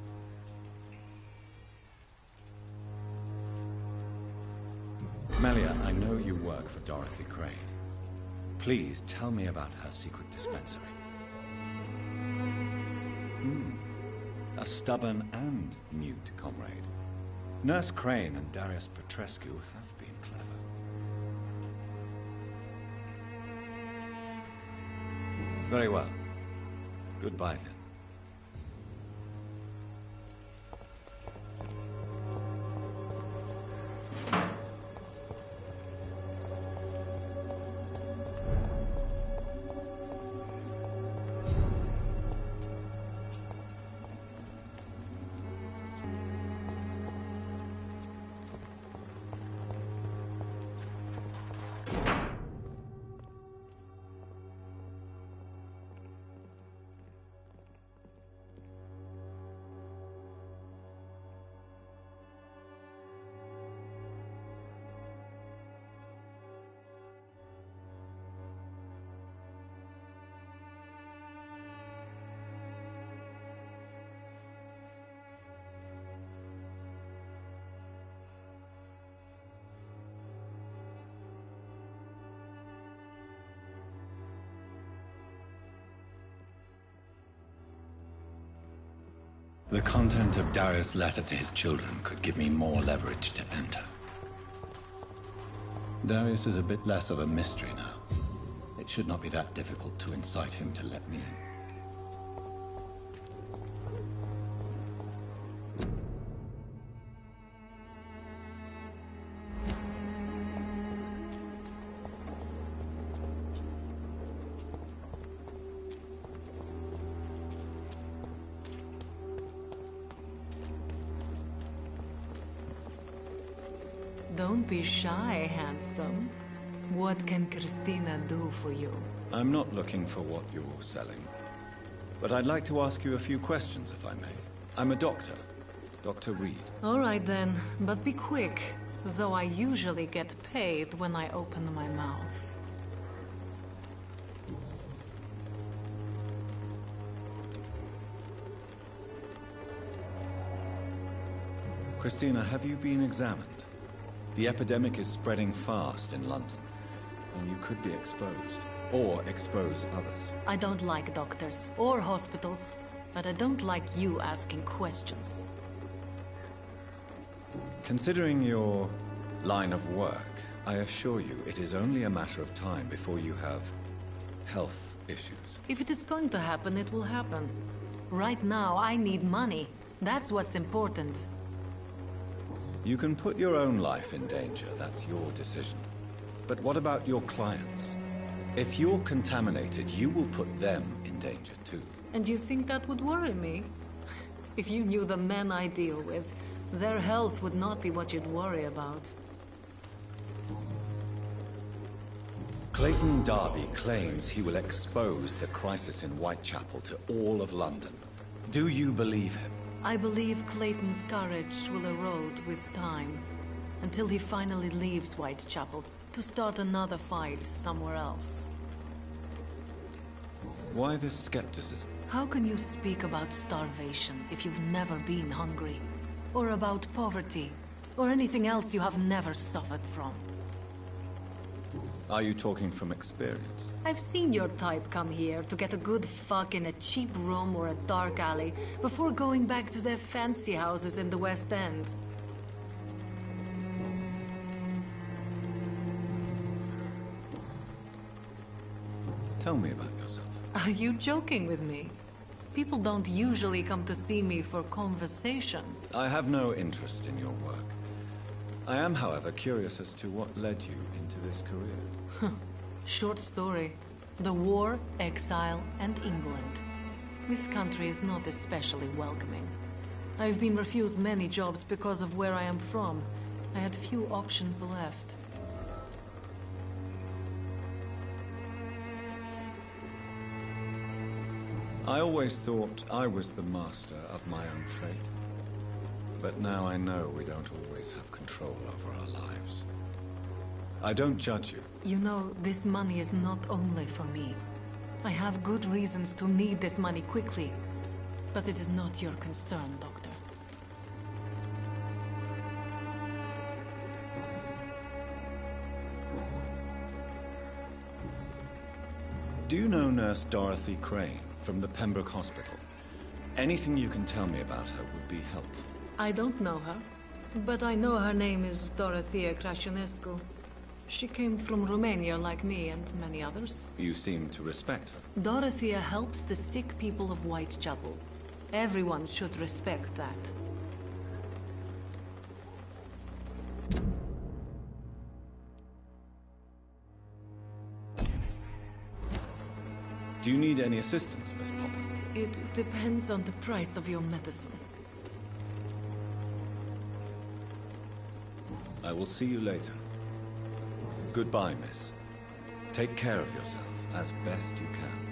Melia, I know you work for Dorothy Crane. Please tell me about her secret dispensary. A stubborn and mute comrade. Nurse Crane and Darius Petrescu have been clever. Very well. Goodbye, then. The content of Darius' letter to his children could give me more leverage to enter. Darius is a bit less of a mystery now. It should not be that difficult to incite him to let me in. Don't be shy, handsome. What can Christina do for you? I'm not looking for what you're selling. But I'd like to ask you a few questions, if I may. I'm a doctor. Dr. Reed. All right then, but be quick. Though I usually get paid when I open my mouth. Christina, have you been examined? The epidemic is spreading fast in London, and you could be exposed. Or expose others. I don't like doctors or hospitals, but I don't like you asking questions. Considering your line of work, I assure you it is only a matter of time before you have health issues. If it is going to happen, it will happen. Right now, I need money. That's what's important. You can put your own life in danger, that's your decision. But what about your clients? If you're contaminated, you will put them in danger too. And you think that would worry me? If you knew the men I deal with, their health would not be what you'd worry about. Clayton Darby claims he will expose the crisis in Whitechapel to all of London. Do you believe him? I believe Clayton's courage will erode with time, until he finally leaves Whitechapel to start another fight somewhere else. Why this skepticism? How can you speak about starvation if you've never been hungry? Or about poverty? Or anything else you have never suffered from? Are you talking from experience? I've seen your type come here to get a good fuck in a cheap room or a dark alley before going back to their fancy houses in the West End. Tell me about yourself. Are you joking with me? People don't usually come to see me for conversation. I have no interest in your work. I am, however, curious as to what led you into this career. Short story. The war, exile, and England. This country is not especially welcoming. I've been refused many jobs because of where I am from. I had few options left. I always thought I was the master of my own fate. But now I know we don't always have control over our lives. I don't judge you. You know, this money is not only for me. I have good reasons to need this money quickly. But it is not your concern, Doctor. Do you know Nurse Dorothy Crane from the Pembroke Hospital? Anything you can tell me about her would be helpful. I don't know her, but I know her name is Dorothea Crăciunescu. She came from Romania like me and many others. You seem to respect her. Dorothea helps the sick people of Whitechapel. Everyone should respect that. Do you need any assistance, Miss Popper? It depends on the price of your medicine. I will see you later. Goodbye, miss. Take care of yourself as best you can.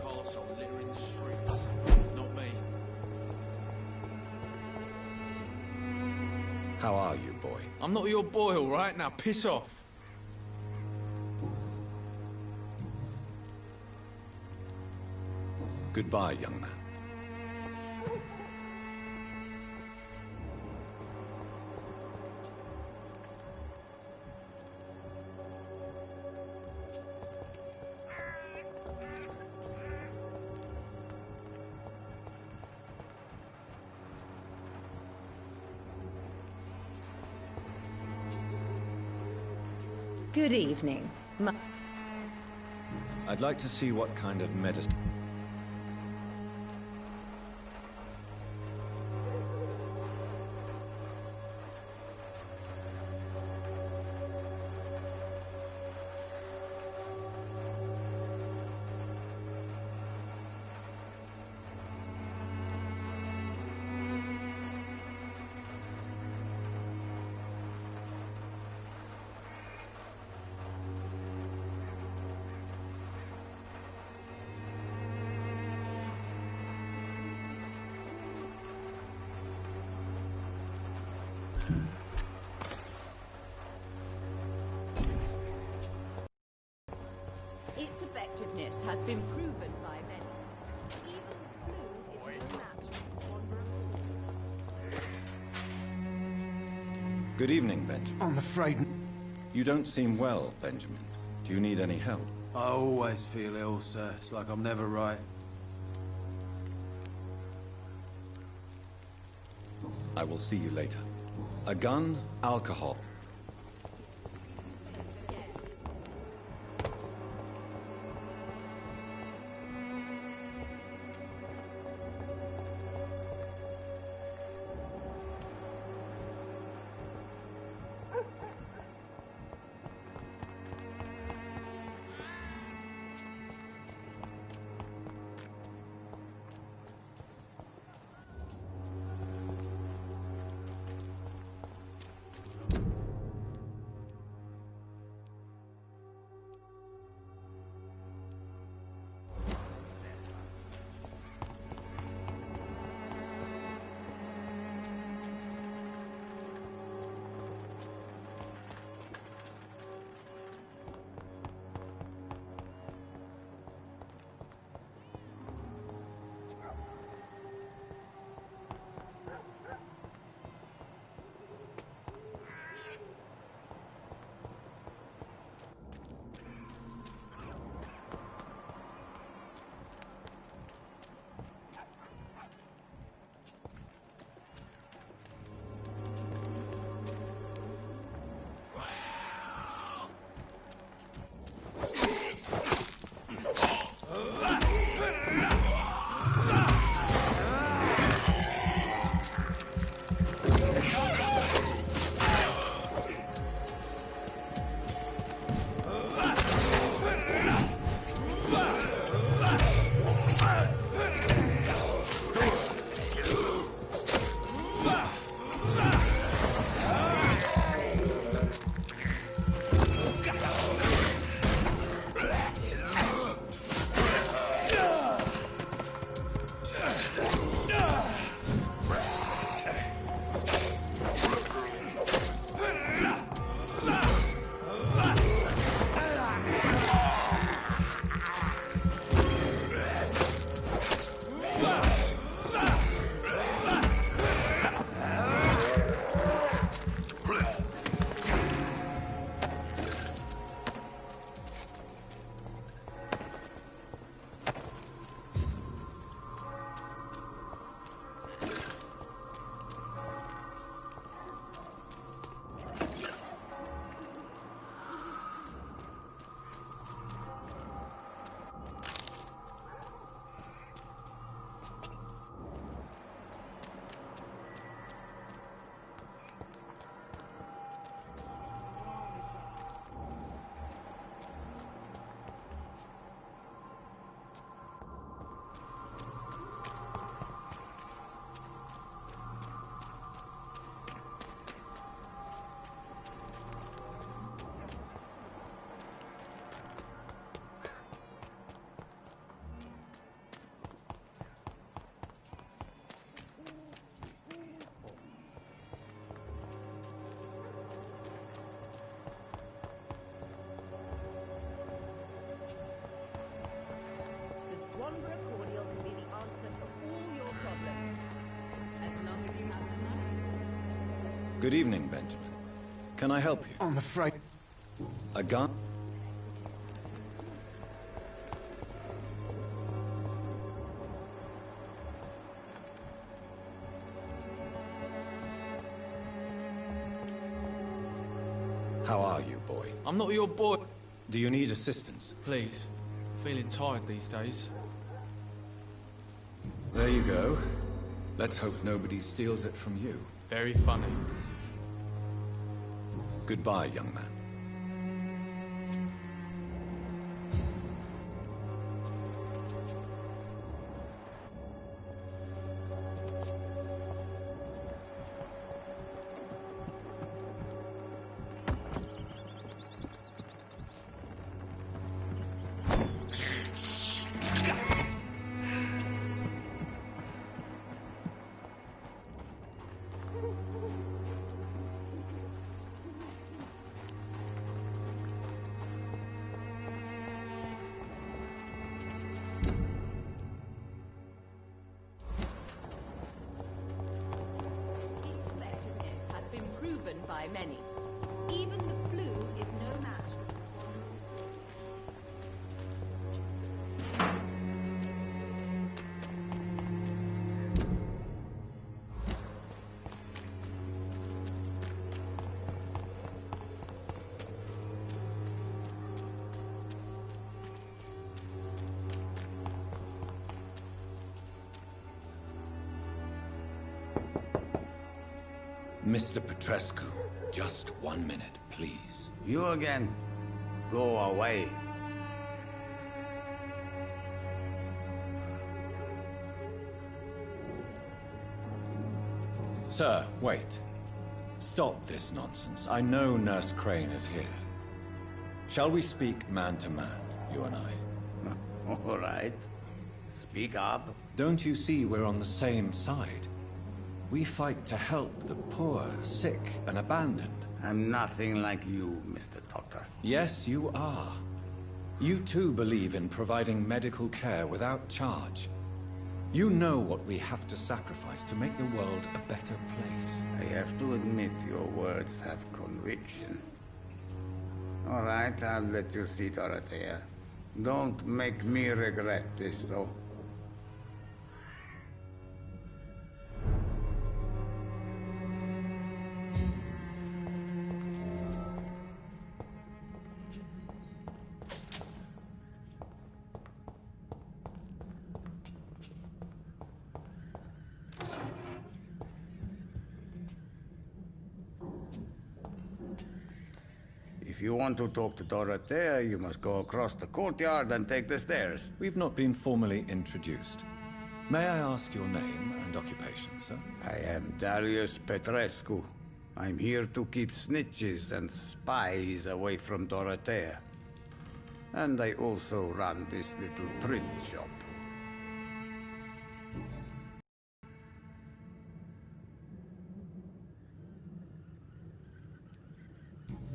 drunk arsehole littering the streets. Not me. How are you, boy? I'm not your boy, all right? Now piss off. Goodbye, young man. Good evening. I'd like to see what kind of medicine... Its effectiveness has been proven by many. Even flu is no match for Swanborough. Good evening, Benjamin. I'm afraid... You don't seem well, Benjamin. Do you need any help? I always feel ill, sir. It's like I'm never right. I will see you later. A gun, alcohol. Good evening, Benjamin. Can I help you? I'm afraid... A gun? How are you, boy? I'm not your boy. Do you need assistance? Please. Feeling tired these days. There you go. Let's hope nobody steals it from you. Very funny. Goodbye, young man. By many. Even the flu is no match for the Mr. Petrescu, just 1 minute, please. You again? Go away. Sir, wait. Stop this nonsense. I know Nurse Crane is here. Shall we speak man to man, you and I? All right. Speak up. Don't you see we're on the same side? We fight to help the poor, sick, and abandoned. I'm nothing like you, Mr. Doctor. Yes, you are. You too believe in providing medical care without charge. You know what we have to sacrifice to make the world a better place. I have to admit your words have conviction. All right, I'll let you see Dorothea. Don't make me regret this, though. If you want to talk to Dorothea, you must go across the courtyard and take the stairs. We've not been formally introduced. May I ask your name and occupation, sir? I am Darius Petrescu. I'm here to keep snitches and spies away from Dorothea. And I also run this little print shop.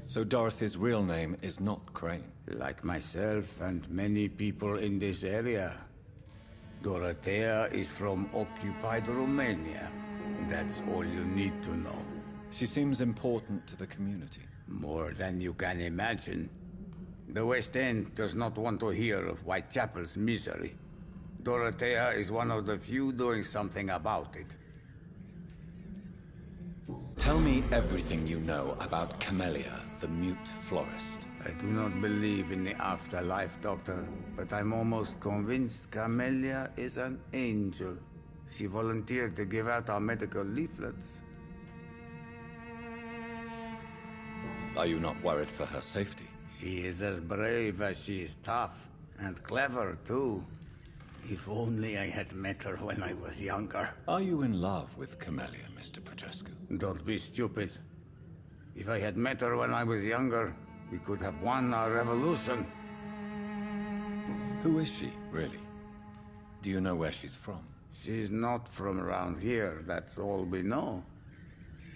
So Dorothy's real name is not Crane? Like myself and many people in this area. Dorothea is from occupied Romania. That's all you need to know. She seems important to the community. More than you can imagine. The West End does not want to hear of Whitechapel's misery. Dorothea is one of the few doing something about it. Tell me everything you know about Camellia, the mute florist. I do not believe in the afterlife, Doctor, but I'm almost convinced Camellia is an angel. She volunteered to give out our medical leaflets. Are you not worried for her safety? She is as brave as she is tough, and clever, too. If only I had met her when I was younger. Are you in love with Camellia, Mr. Petrescu? Don't be stupid. If I had met her when I was younger, we could have won our revolution. Who is she, really? Do you know where she's from? She's not from around here, that's all we know.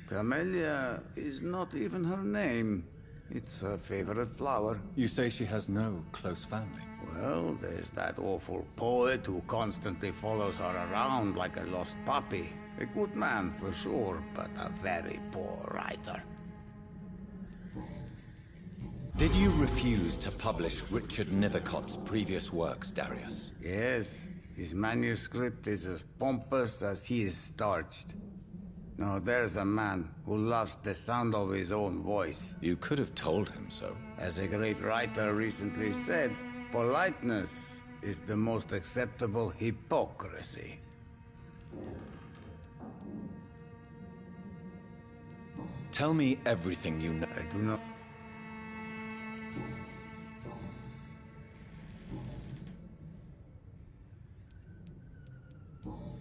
Camellia is not even her name. It's her favorite flower. You say she has no close family? Well, there's that awful poet who constantly follows her around like a lost puppy. A good man for sure, but a very poor writer. Did you refuse to publish Richard Nithercott's previous works, Darius? Yes, his manuscript is as pompous as he is starched. Now there's a man who loves the sound of his own voice. You could have told him so. As a great writer recently said, politeness is the most acceptable hypocrisy. Tell me everything you know. I do not...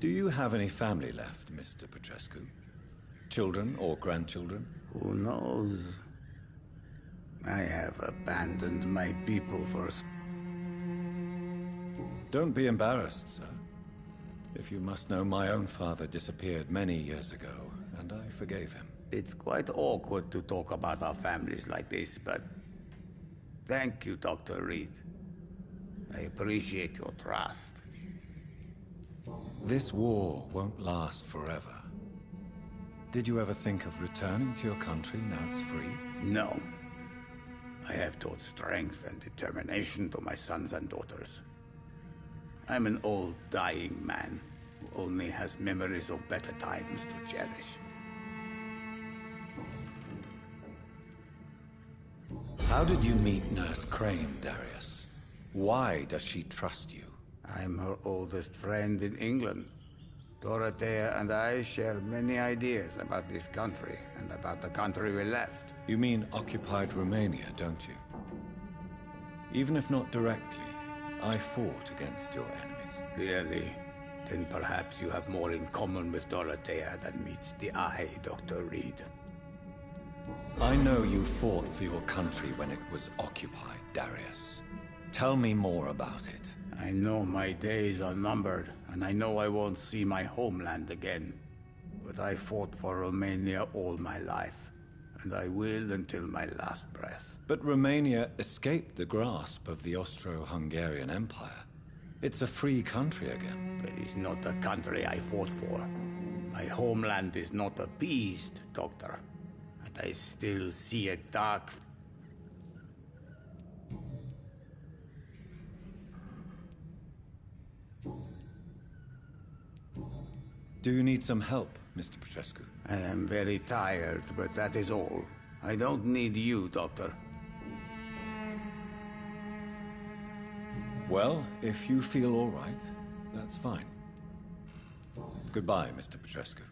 Do you have any family left, Mr. Petrescu? Children or grandchildren? Who knows? I have abandoned my people for... Don't be embarrassed, sir. If you must know, my own father disappeared many years ago, and I forgave him. It's quite awkward to talk about our families like this, but... Thank you, Dr. Reed. I appreciate your trust. This war won't last forever. Did you ever think of returning to your country now it's free? No. I have taught strength and determination to my sons and daughters. I'm an old, dying man who only has memories of better times to cherish. How did you meet Nurse Crane, Darius? Why does she trust you? I'm her oldest friend in England. Dorothea and I share many ideas about this country and about the country we left. You mean occupied Romania, don't you? Even if not directly, I fought against your enemies. Really? Then perhaps you have more in common with Dorothea than meets the eye, Dr. Reed. I know you fought for your country when it was occupied, Darius. Tell me more about it. I know my days are numbered, and I know I won't see my homeland again. But I fought for Romania all my life, and I will until my last breath. But Romania escaped the grasp of the Austro-Hungarian Empire. It's a free country again. That is not the country I fought for. My homeland is not appeased, Doctor. And I still see a dark... Do you need some help, Mr. Petrescu? I am very tired, but that is all. I don't need you, Doctor. Well, if you feel all right, that's fine. Goodbye, Mr. Petrescu.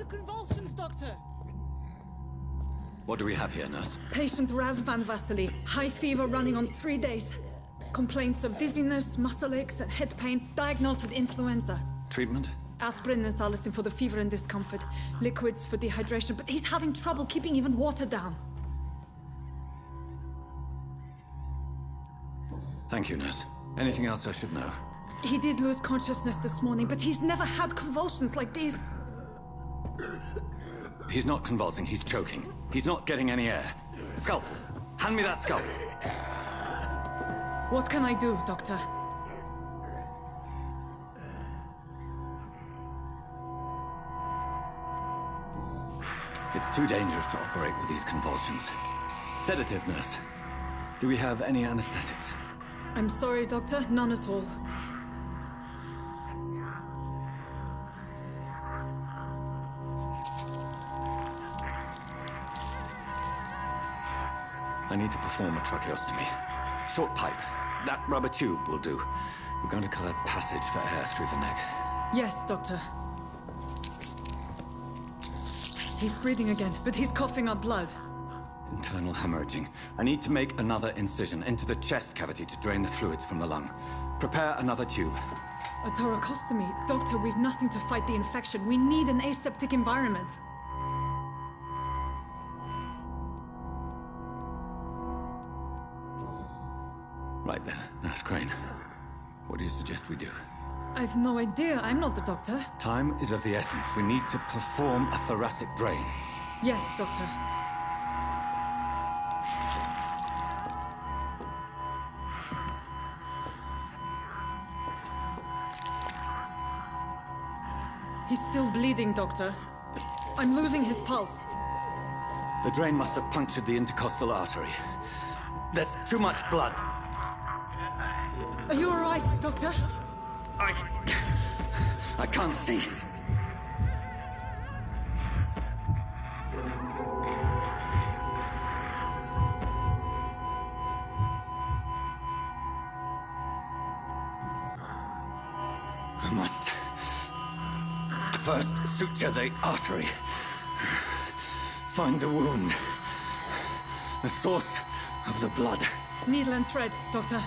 Convulsions, Doctor. What do we have here, nurse? Patient Razvan Vasily. High fever running on 3 days. Complaints of dizziness, muscle aches, and head pain. Diagnosed with influenza. Treatment? Aspirin and salicin for the fever and discomfort. Liquids for dehydration, but he's having trouble keeping even water down. Thank you, nurse. Anything else I should know? He did lose consciousness this morning, but he's never had convulsions like these. He's not convulsing, he's choking. He's not getting any air. Scalpel! Hand me that scalpel! What can I do, Doctor? It's too dangerous to operate with these convulsions. Sedative, nurse. Do we have any anesthetics? I'm sorry, Doctor. None at all. I need to perform a tracheostomy. Short pipe. That rubber tube will do. We're going to cut a passage for air through the neck. Yes, Doctor. He's breathing again, but he's coughing up blood. Internal hemorrhaging. I need to make another incision into the chest cavity to drain the fluids from the lung. Prepare another tube. A thoracostomy? Doctor, we've nothing to fight the infection. We need an aseptic environment. Right then, Nurse Crane. What do you suggest we do? I've no idea. I'm not the doctor. Time is of the essence. We need to perform a thoracic drain. Yes, Doctor. He's still bleeding, Doctor. I'm losing his pulse. The drain must have punctured the intercostal artery. There's too much blood. Are you all right, Doctor? I can't see. I must first suture the artery. Find the wound. The source of the blood. Needle and thread, Doctor.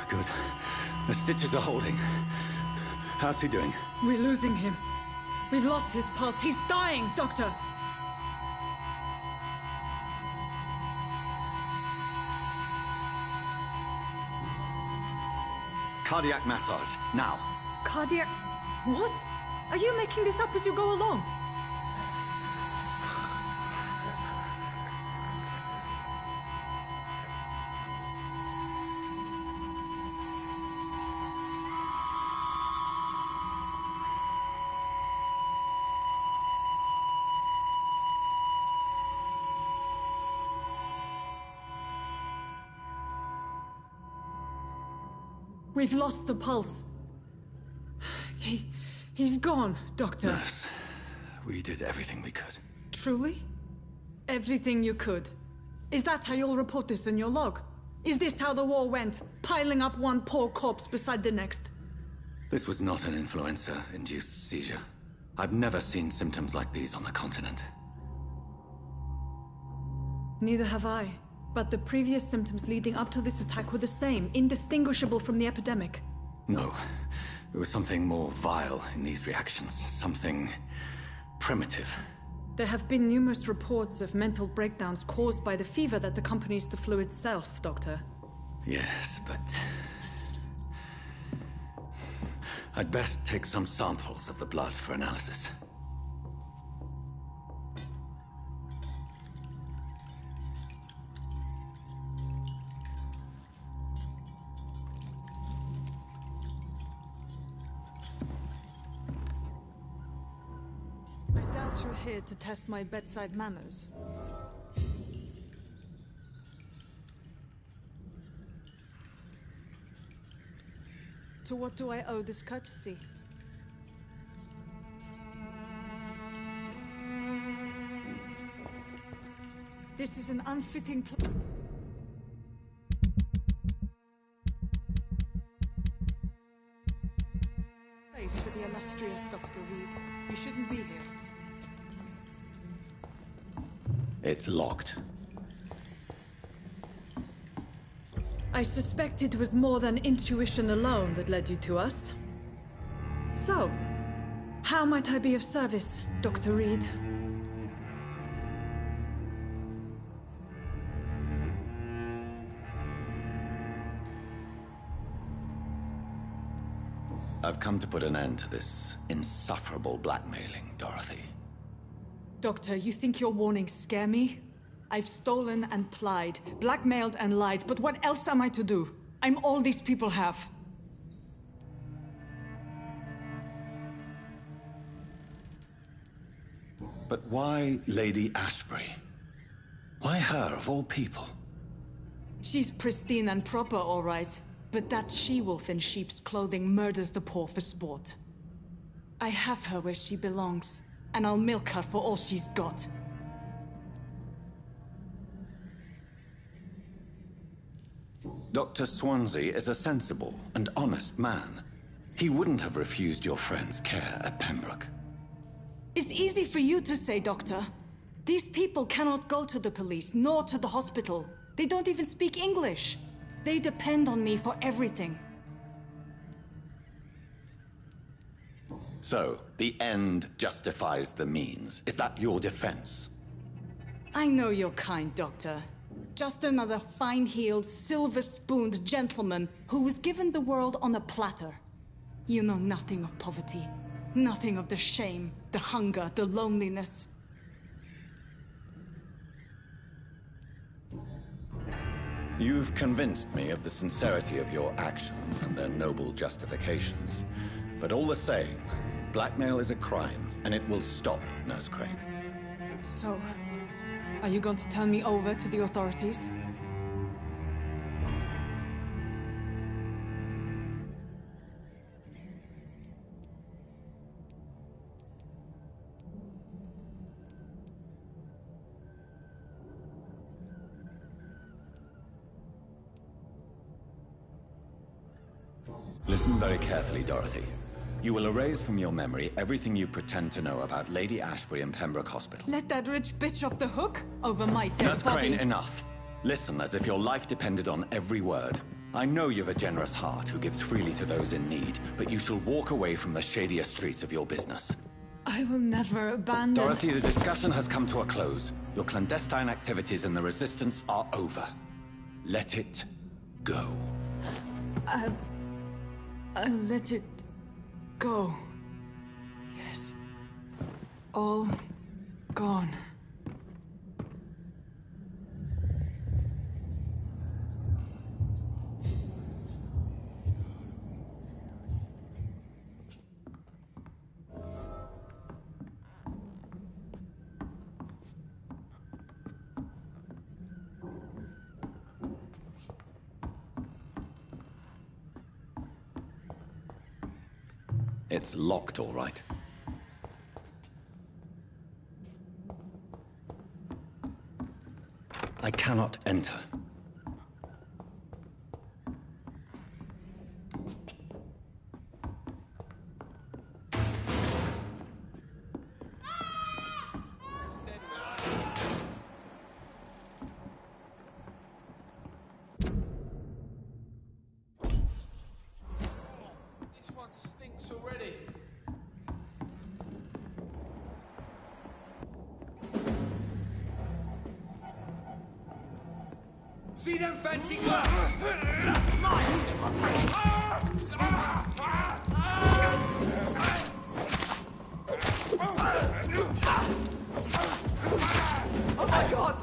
Good. The stitches are holding. How's he doing? We're losing him. We've lost his pulse. He's dying, Doctor. Cardiac massage, now. Cardiac... What? Are you making this up as you go along? We've lost the pulse. He's gone, Doctor. Nurse, we did everything we could. Truly? Everything you could. Is that how you'll report this in your log? Is this how the war went? Piling up one poor corpse beside the next? This was not an influenza-induced seizure. I've never seen symptoms like these on the continent. Neither have I. But the previous symptoms leading up to this attack were the same, indistinguishable from the epidemic. No. There was something more vile in these reactions. Something primitive. There have been numerous reports of mental breakdowns caused by the fever that accompanies the flu itself, Doctor. Yes, but... I'd best take some samples of the blood for analysis. I doubt you're here to test my bedside manners. To what do I owe this courtesy? This is an unfitting place for the illustrious Dr. Reed. You shouldn't be here. It's locked. I suspect it was more than intuition alone that led you to us. So, how might I be of service, Dr. Reed? I've come to put an end to this insufferable blackmailing, Dorothy. Doctor, you think your warnings scare me? I've stolen and plied, blackmailed and lied, but what else am I to do? I'm all these people have. But why Lady Ashbury? Why her, of all people? She's pristine and proper, all right. But that she-wolf in sheep's clothing murders the poor for sport. I have her where she belongs, and I'll milk her for all she's got. Dr. Swansea is a sensible and honest man. He wouldn't have refused your friend's care at Pembroke. It's easy for you to say, Doctor. These people cannot go to the police, nor to the hospital. They don't even speak English. They depend on me for everything. So, the end justifies the means. Is that your defense? I know you're kind, Doctor. Just another fine-heeled, silver-spooned gentleman who was given the world on a platter. You know nothing of poverty. Nothing of the shame, the hunger, the loneliness. You've convinced me of the sincerity of your actions and their noble justifications. But all the same, blackmail is a crime, and it will stop, Nurse Crane. So, are you going to turn me over to the authorities? Listen very carefully, Dorothy. You will erase from your memory everything you pretend to know about Lady Ashbury and Pembroke Hospital. Let that rich bitch off the hook over my dead Nurse body. Crane, enough. Listen as if your life depended on every word. I know you've a generous heart who gives freely to those in need, but you shall walk away from the shadier streets of your business. I will never abandon... Dorothy, the discussion has come to a close. Your clandestine activities in the Resistance are over. Let it go. I'll let it go. Yes. All gone. It's locked, all right. I cannot enter. This one stinks already. See them fancy gloves? Mine! I'll take it! Oh my God!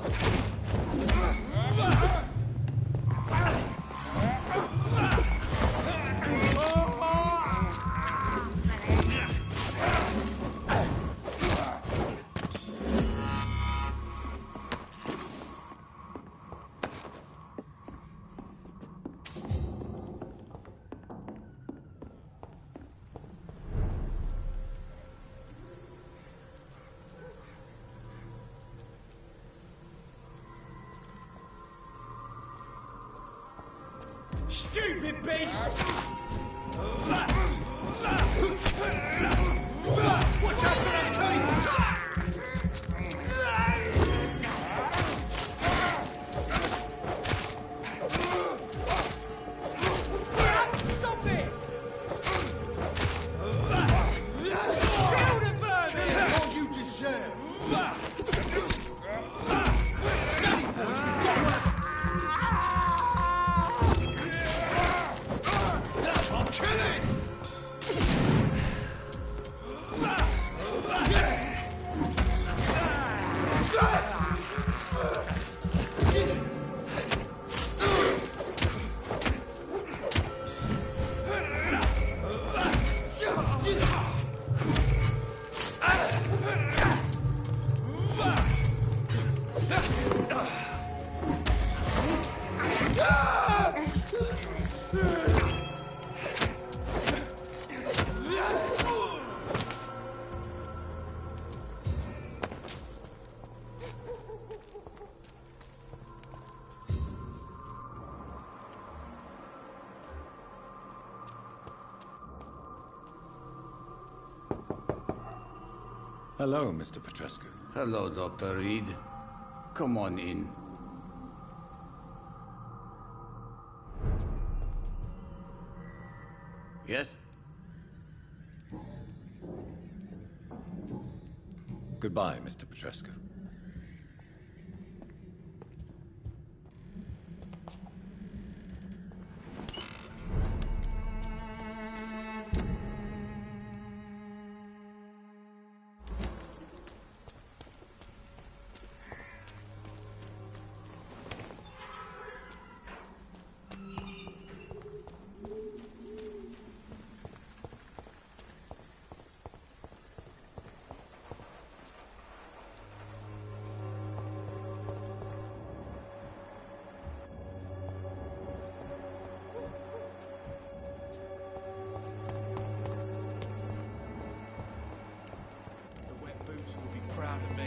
Stupid beast! Watch out for them teeth! Stop it! Hello, Mr. Petrescu. Hello, Dr. Reed. Come on in. Yes? Goodbye, Mr. Petrescu. Will be proud of me.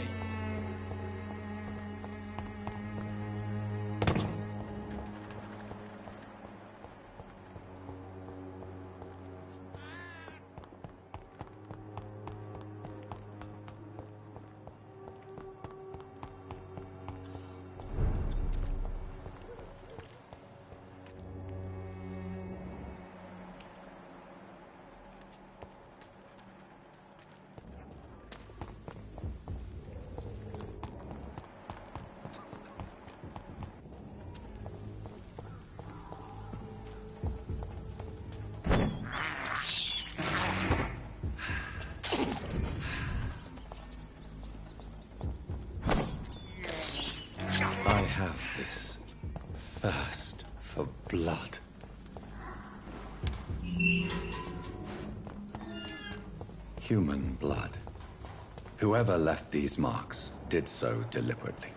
I have this thirst for blood. Human blood. Whoever left these marks did so deliberately.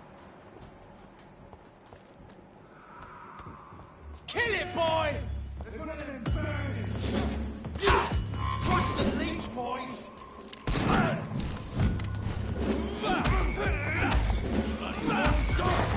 Kill it, boy! There's one of them burning. Crush the leech, boys! Bloody monster!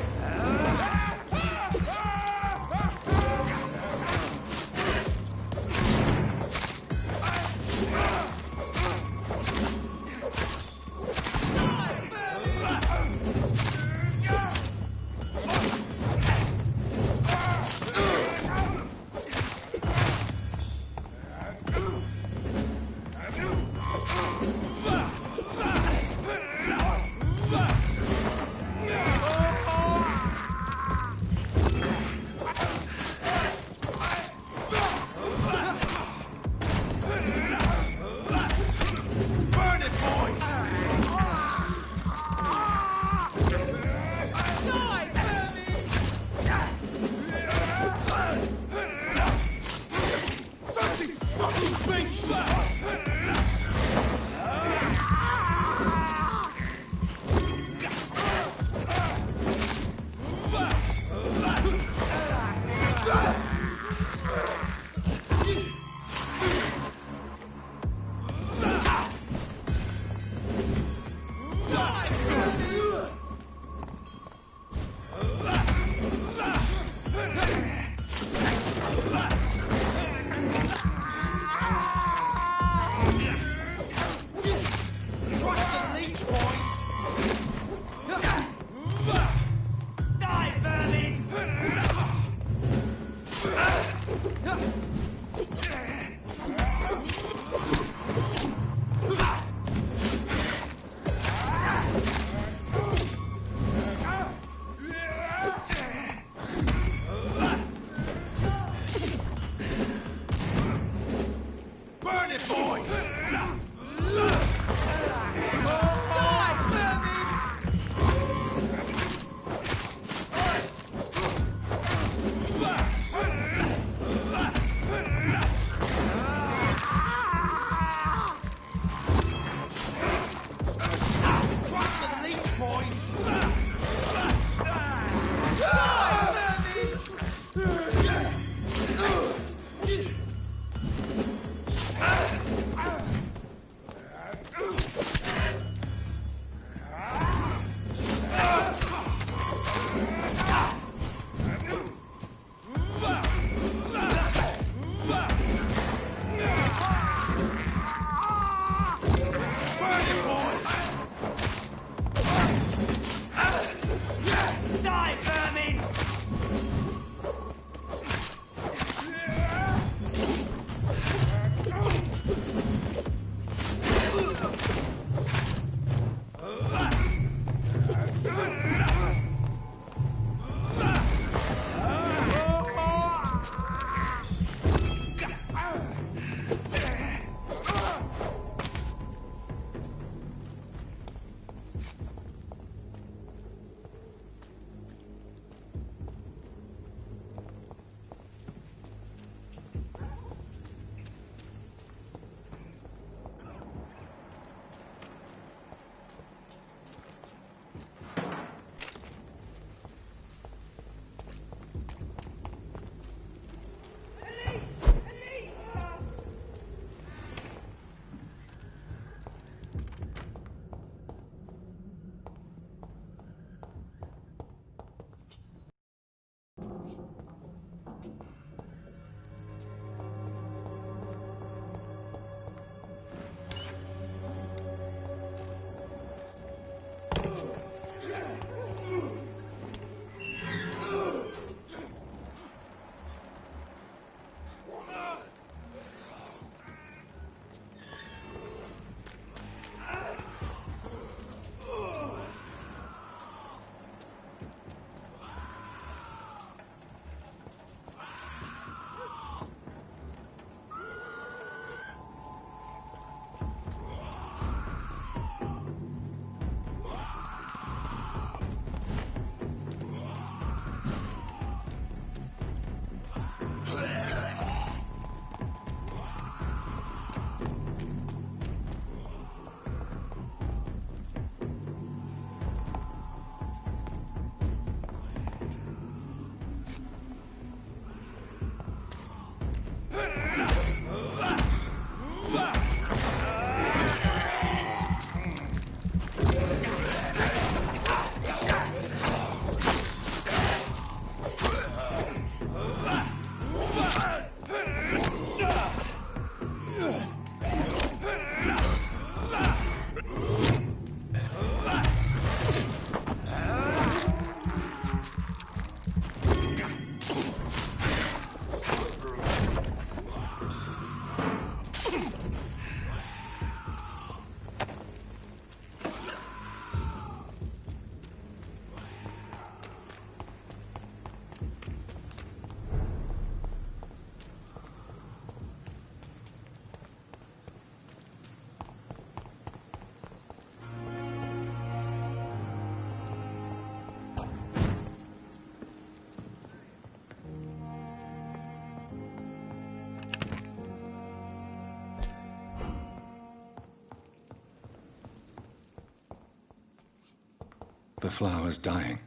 The flower's dying.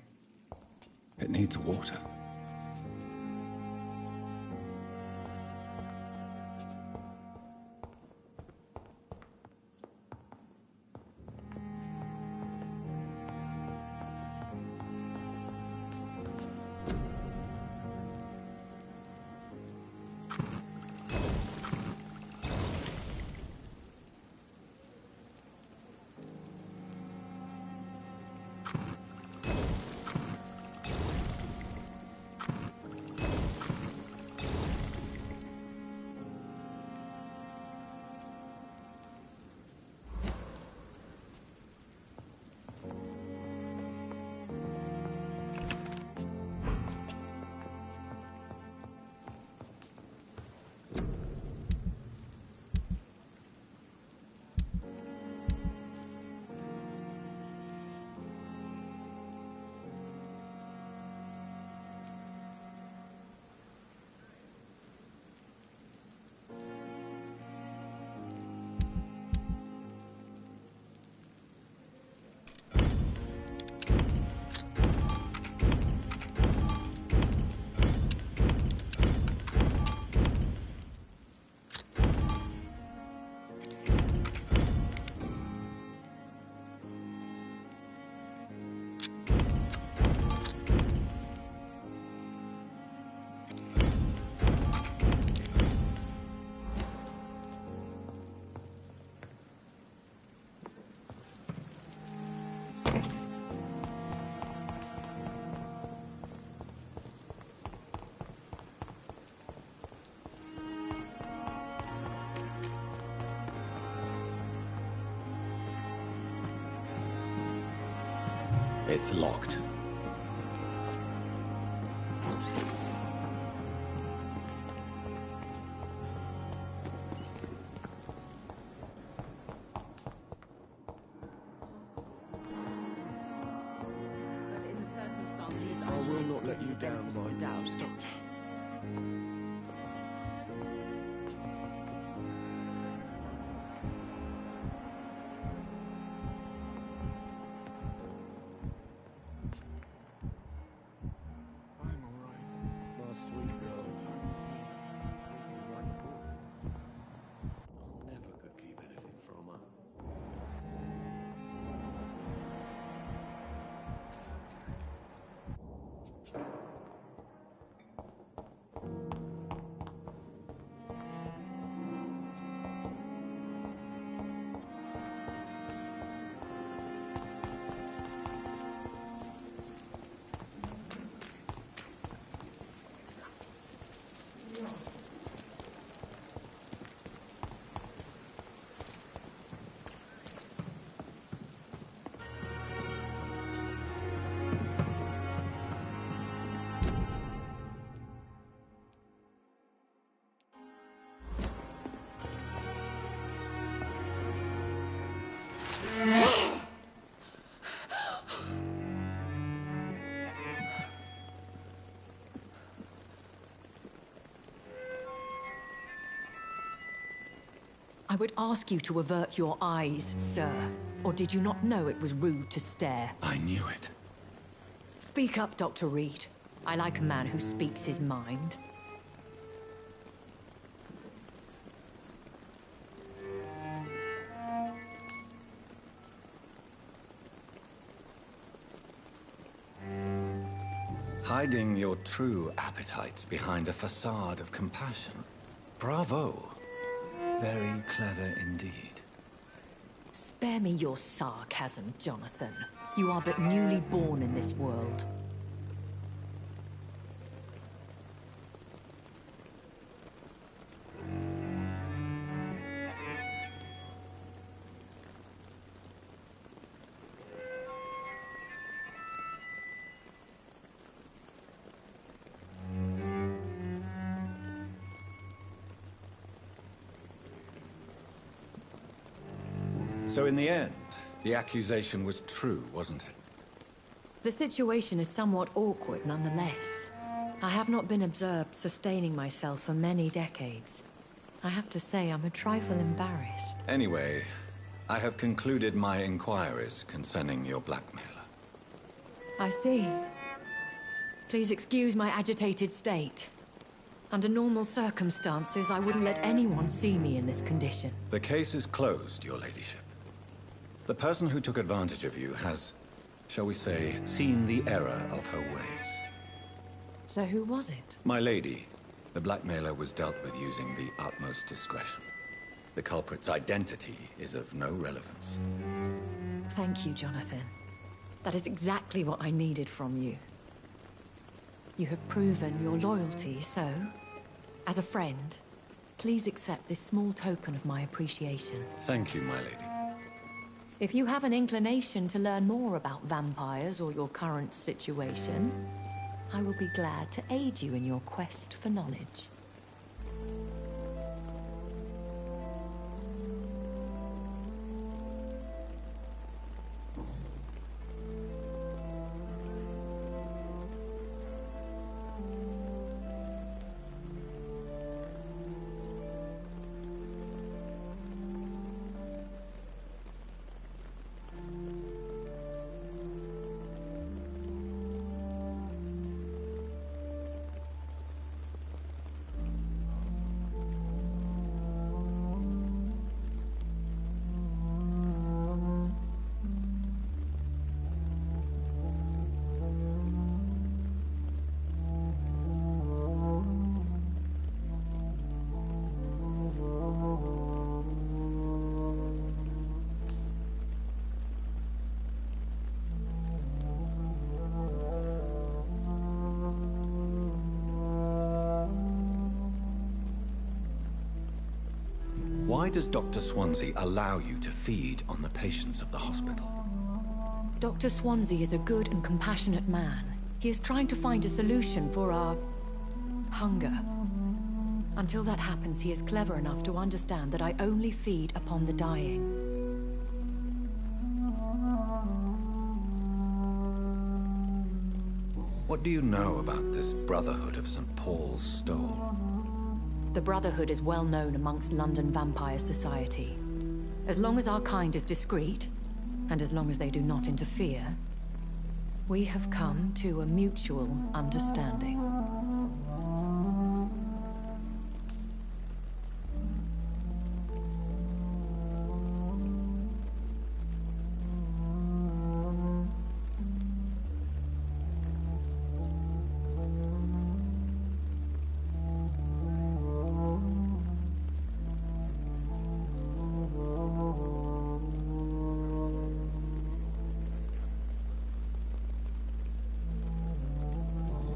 It needs water. It's locked. But in the circumstances, I will not let you down, my doubt. doctor. I would ask you to avert your eyes, sir. Or did you not know it was rude to stare? I knew it. Speak up, Dr. Reed. I like a man who speaks his mind. Hiding your true appetites behind a facade of compassion. Bravo. Very clever indeed. Spare me your sarcasm, Jonathan. You are but newly born in this world. So in the end, the accusation was true, wasn't it? The situation is somewhat awkward nonetheless. I have not been observed sustaining myself for many decades. I have to say I'm a trifle embarrassed. Anyway, I have concluded my inquiries concerning your blackmailer. I see. Please excuse my agitated state. Under normal circumstances, I wouldn't let anyone see me in this condition. The case is closed, Your Ladyship. The person who took advantage of you has, shall we say, seen the error of her ways. So who was it? My lady, the blackmailer was dealt with using the utmost discretion. The culprit's identity is of no relevance. Thank you, Jonathan. That is exactly what I needed from you. You have proven your loyalty, so, as a friend, please accept this small token of my appreciation. Thank you, my lady. If you have an inclination to learn more about vampires or your current situation, I will be glad to aid you in your quest for knowledge. Why does Dr. Swansea allow you to feed on the patients of the hospital? Dr. Swansea is a good and compassionate man. He is trying to find a solution for our hunger. Until that happens, he is clever enough to understand that I only feed upon the dying. What do you know about this Brotherhood of St. Paul's Stole? The Brotherhood is well known amongst London vampire society. As long as our kind is discreet, and as long as they do not interfere, we have come to a mutual understanding.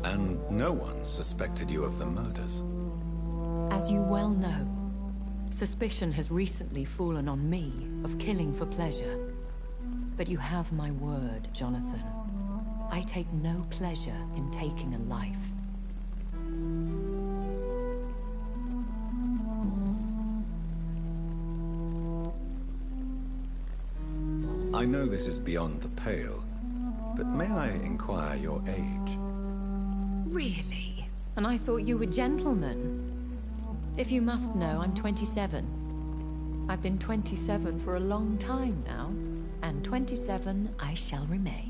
And no one suspected you of the murders. As you well know, suspicion has recently fallen on me of killing for pleasure. But you have my word, Jonathan. I take no pleasure in taking a life. I know this is beyond the pale, but may I inquire your age? Really? And I thought you were gentlemen. If you must know, I'm 27. I've been 27 for a long time now, and 27 I shall remain.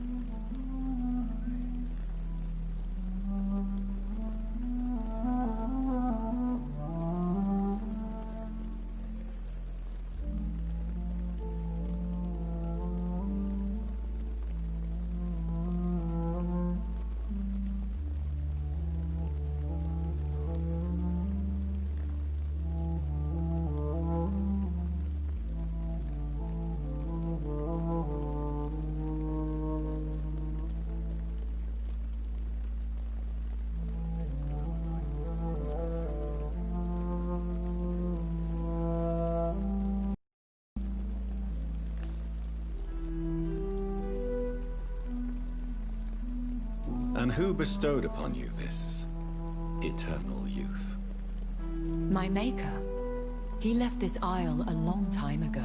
And who bestowed upon you this eternal youth? My maker. He left this isle a long time ago.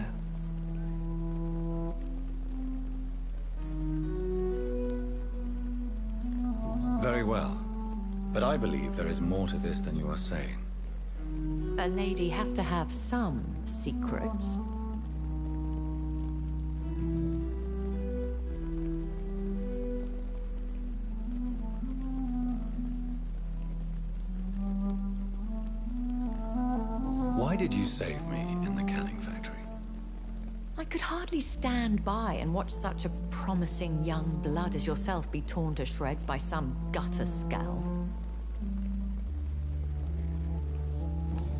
Very well. But I believe there is more to this than you are saying. A lady has to have some secrets. save me in the canning factory. I could hardly stand by and watch such a promising young blood as yourself be torn to shreds by some gutter scowl.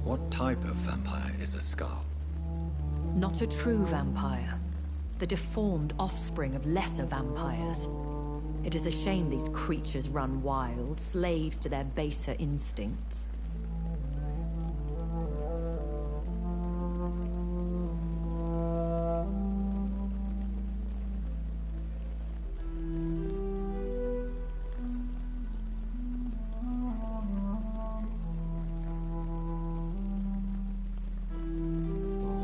What type of vampire is a Skull? Not a true vampire. The deformed offspring of lesser vampires. It is a shame these creatures run wild, slaves to their baser instincts.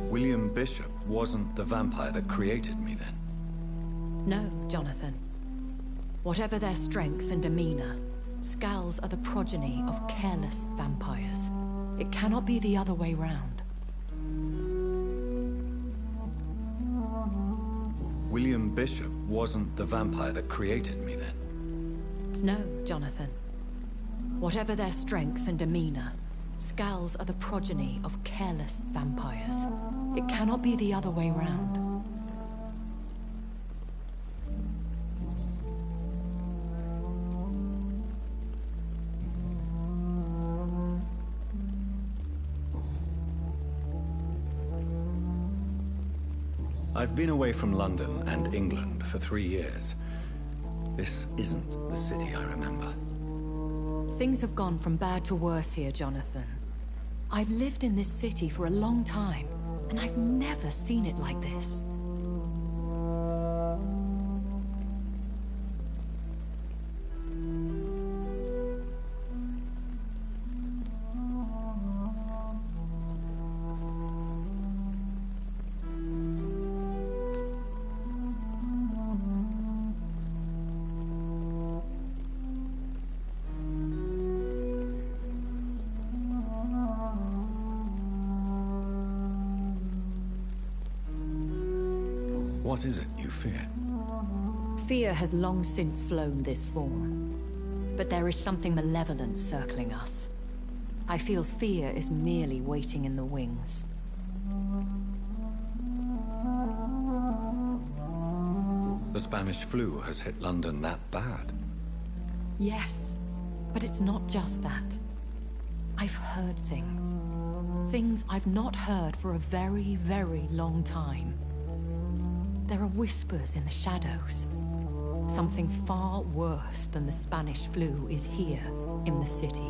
William Bishop wasn't the vampire that created me then? No, Jonathan. Whatever their strength and demeanor, Skulls are the progeny of careless vampires. It cannot be the other way round. William Bishop wasn't the vampire that created me then? No, Jonathan. Whatever their strength and demeanor, Skulls are the progeny of careless vampires. It cannot be the other way round. I've been away from London and England for 3 years. This isn't the city I remember. Things have gone from bad to worse here, Jonathan. I've lived in this city for a long time, and I've never seen it like this. What is it you fear? Fear has long since flown this form. But there is something malevolent circling us. I feel fear is merely waiting in the wings. The Spanish flu has hit London that bad? Yes, but it's not just that. I've heard things. Things I've not heard for a very, very long time. There are whispers in the shadows. Something far worse than the Spanish flu is here in the city.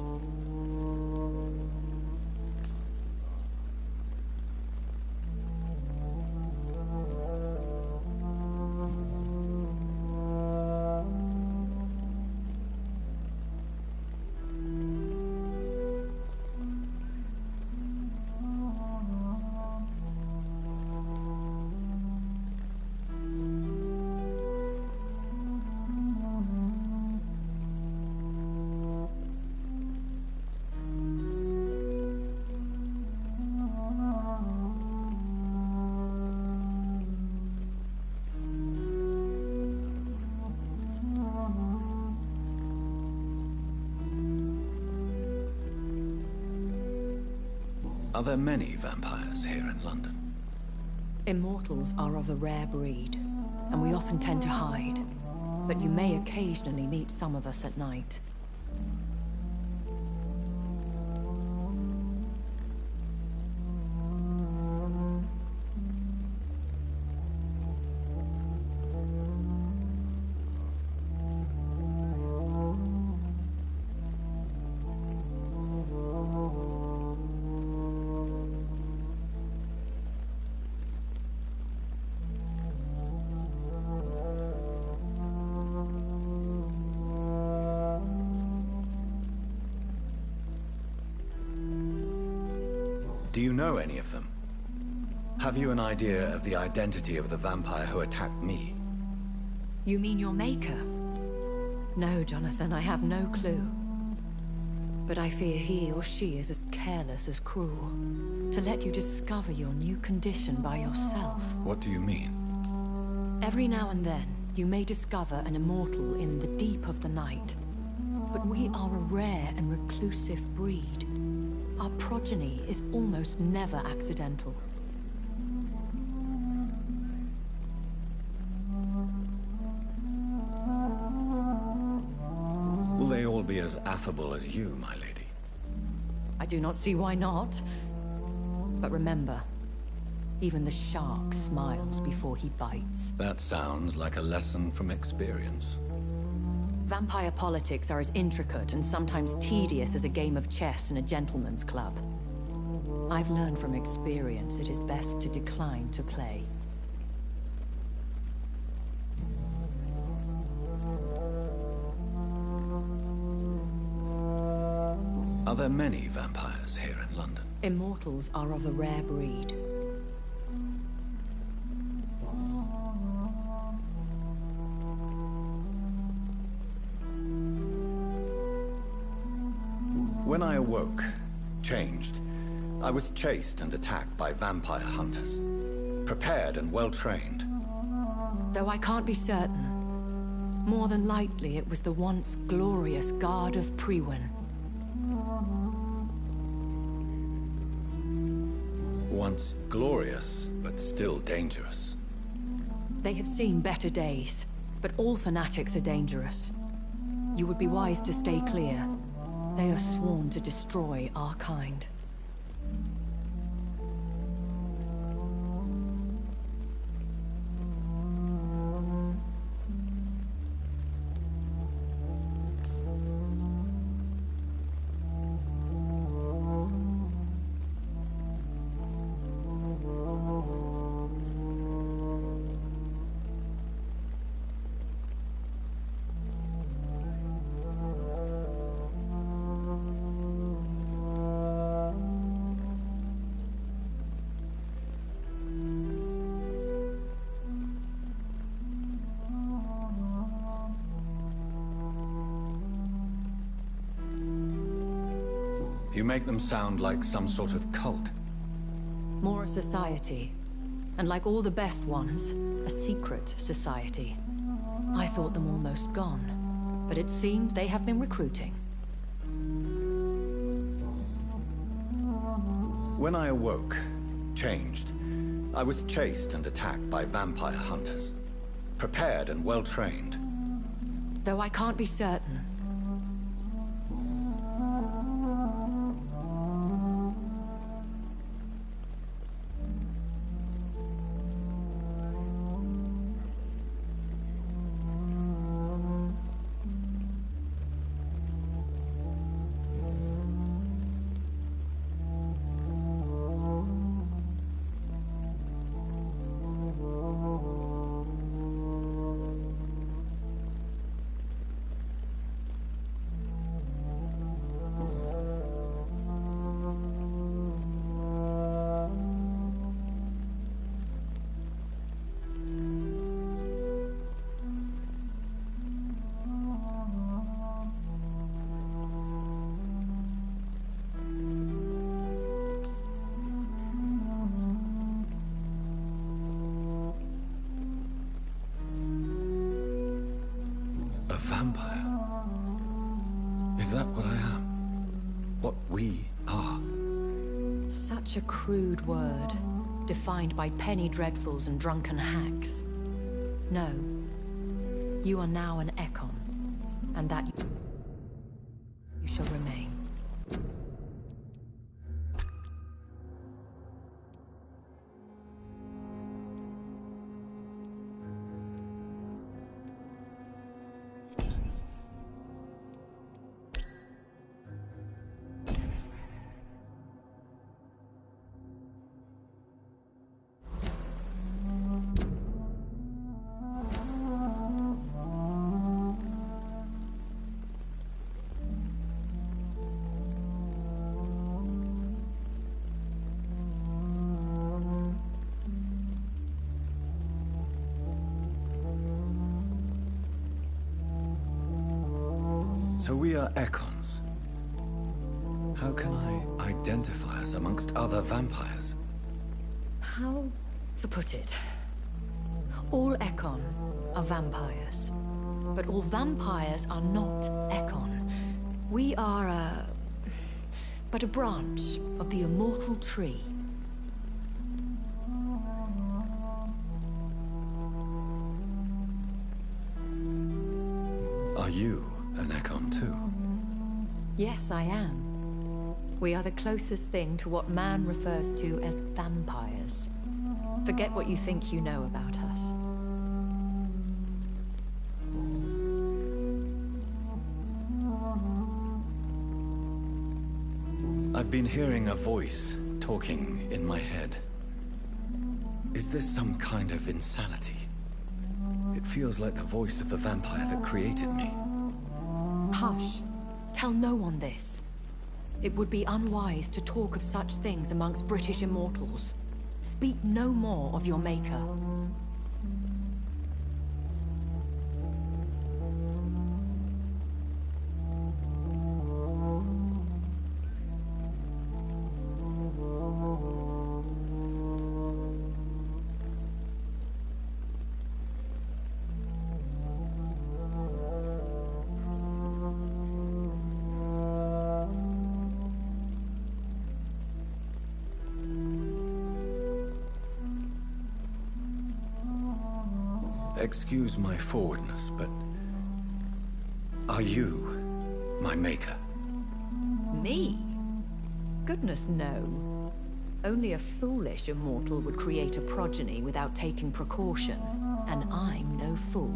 Are there many vampires here in London? Immortals are of a rare breed, and we often tend to hide. But you may occasionally meet some of us at night. Do you know any of them? Have you an idea of the identity of the vampire who attacked me? You mean your maker? No, Jonathan, I have no clue. But I fear he or she is as careless as cruel. To let you discover your new condition by yourself. What do you mean? Every now and then, you may discover an immortal in the deep of the night. But we are a rare and reclusive breed. Our progeny is almost never accidental. Will they all be as affable as you, my lady? I do not see why not. But remember, even the shark smiles before he bites. That sounds like a lesson from experience. Vampire politics are as intricate and sometimes tedious as a game of chess in a gentleman's club. I've learned from experience it is best to decline to play. Are there many vampires here in London? Immortals are of a rare breed. When I awoke, changed, I was chased and attacked by vampire hunters. Prepared and well-trained. Though I can't be certain, more than likely it was the once glorious Guard of Priwen. Once glorious, but still dangerous. They have seen better days, but all fanatics are dangerous. You would be wise to stay clear. They are sworn to destroy our kind. You make them sound like some sort of cult. More a society. And like all the best ones, a secret society. I thought them almost gone, but it seemed they have been recruiting. When I awoke, changed, I was chased and attacked by vampire hunters. Prepared and well-trained. Though I can't be certain. Vampire? Is that what I am? What we are? Such a crude word, defined by penny dreadfuls and drunken hacks. No. You are now an Ekon, and that you shall remain. So we are Ekons. How can I identify us amongst other vampires? How to put it? All Ekon are vampires. But all vampires are not Ekon. We are but a branch of the immortal tree. Are you an Ekon too? Yes, I am. We are the closest thing to what man refers to as vampires. Forget what you think you know about us. I've been hearing a voice talking in my head. Is this some kind of insanity? It feels like the voice of the vampire that created me. Hush. Tell no one this. It would be unwise to talk of such things amongst British immortals. Speak no more of your maker. Excuse my forwardness, but are you my maker? Me? Goodness, no. Only a foolish immortal would create a progeny without taking precaution, and I'm no fool.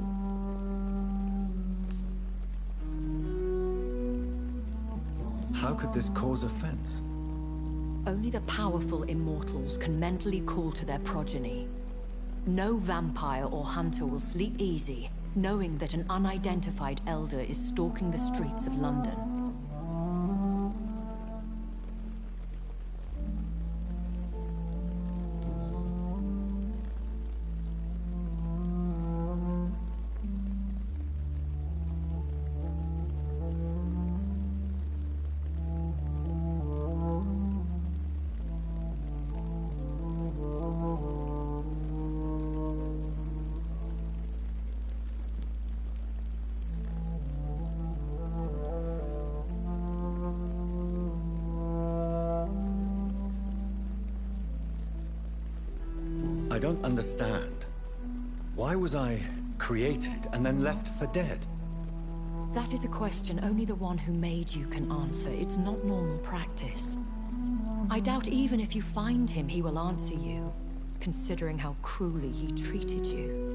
How could this cause offense? Only the powerful immortals can mentally call to their progeny. No vampire or hunter will sleep easy, knowing that an unidentified elder is stalking the streets of London. I don't understand. Why was I created and then left for dead? That is a question only the one who made you can answer. It's not normal practice. I doubt even if you find him, he will answer you, considering how cruelly he treated you.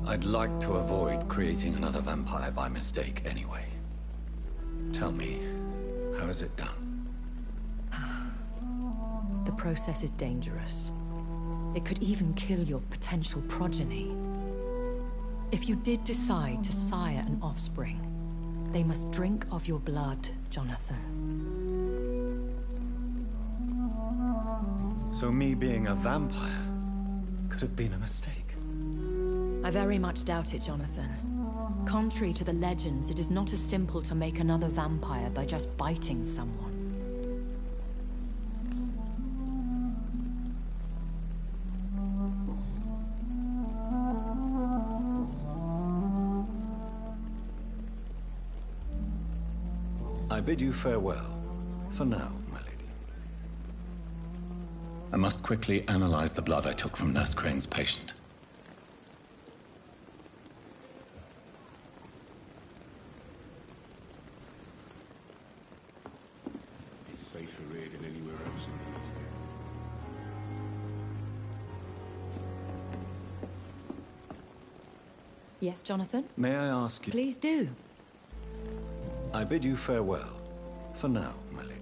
I'd like to avoid creating another vampire by mistake anyway. Tell me, how is it done? The process is dangerous. It could even kill your potential progeny. If you did decide to sire an offspring, they must drink of your blood, Jonathan. So me being a vampire could have been a mistake. I very much doubt it, Jonathan. Contrary to the legends, it is not as simple to make another vampire by just biting someone. I bid you farewell, for now, my lady. I must quickly analyze the blood I took from Nurse Crane's patient. Safer here than anywhere else in the East. Yes, Jonathan? May I ask you... Please do. I bid you farewell. For now, my lady.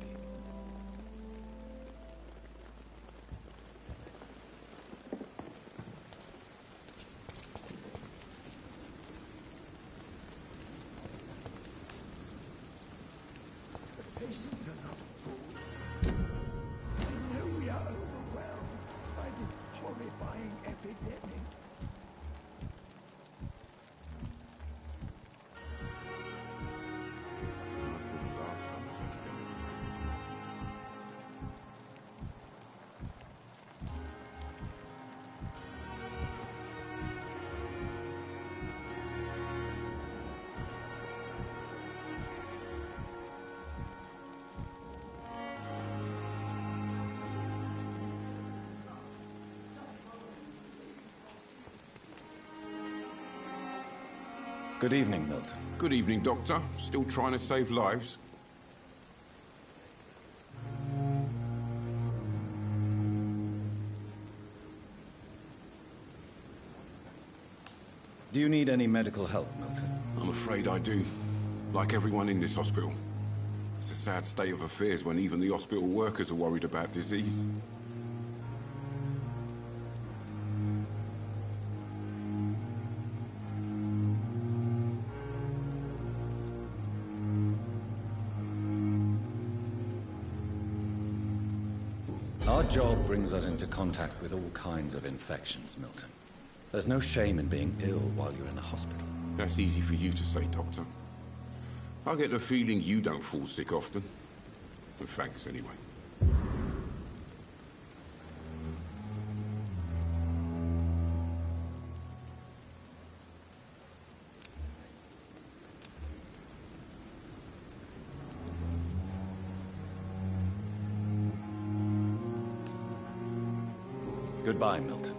Patients are not fools. I know we are overwhelmed by this horrifying epidemic. Good evening, Milton. Good evening, Doctor. Still trying to save lives? Do you need any medical help, Milton? I'm afraid I do. Like everyone in this hospital. It's a sad state of affairs when even the hospital workers are worried about disease. Our job brings us into contact with all kinds of infections, Milton. There's no shame in being ill while you're in a hospital. That's easy for you to say, Doctor. I get the feeling you don't fall sick often. But thanks, anyway. Goodbye, Milton.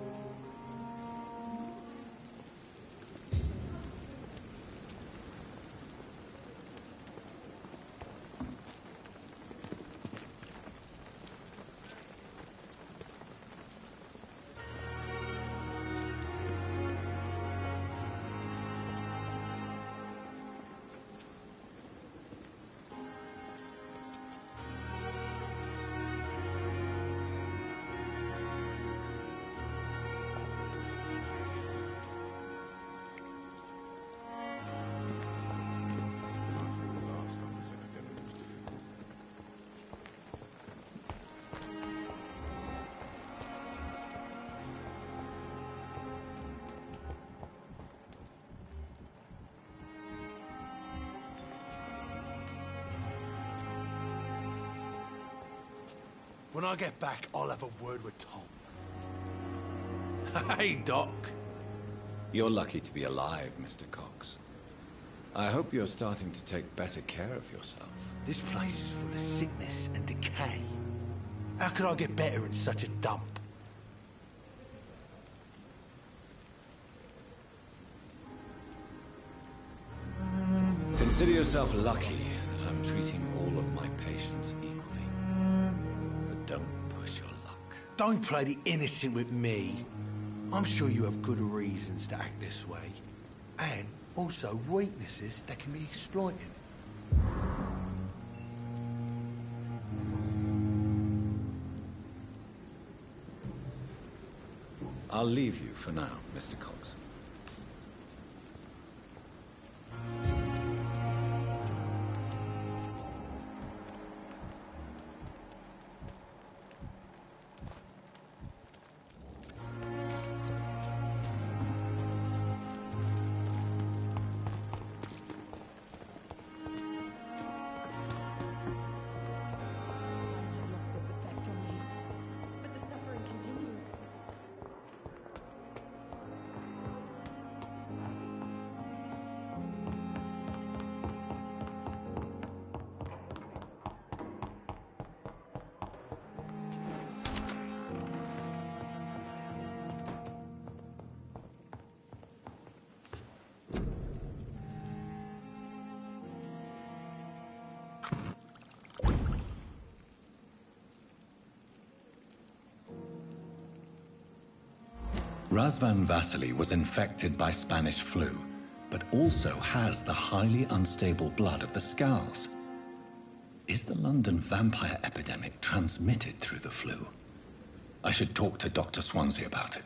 When I get back, I'll have a word with Tom. Hey, Doc. You're lucky to be alive, Mr. Cox. I hope you're starting to take better care of yourself. This place is full of sickness and decay. How could I get better in such a dump? Consider yourself lucky that I'm treating all of my patients equally. But don't push your luck. Don't play the innocent with me. I'm sure you have good reasons to act this way. And also weaknesses that can be exploited. I'll leave you for now, Mr. Cox. Razvan Vasily was infected by Spanish flu, but also has the highly unstable blood of the Scowls. Is the London vampire epidemic transmitted through the flu? I should talk to Dr. Swansea about it.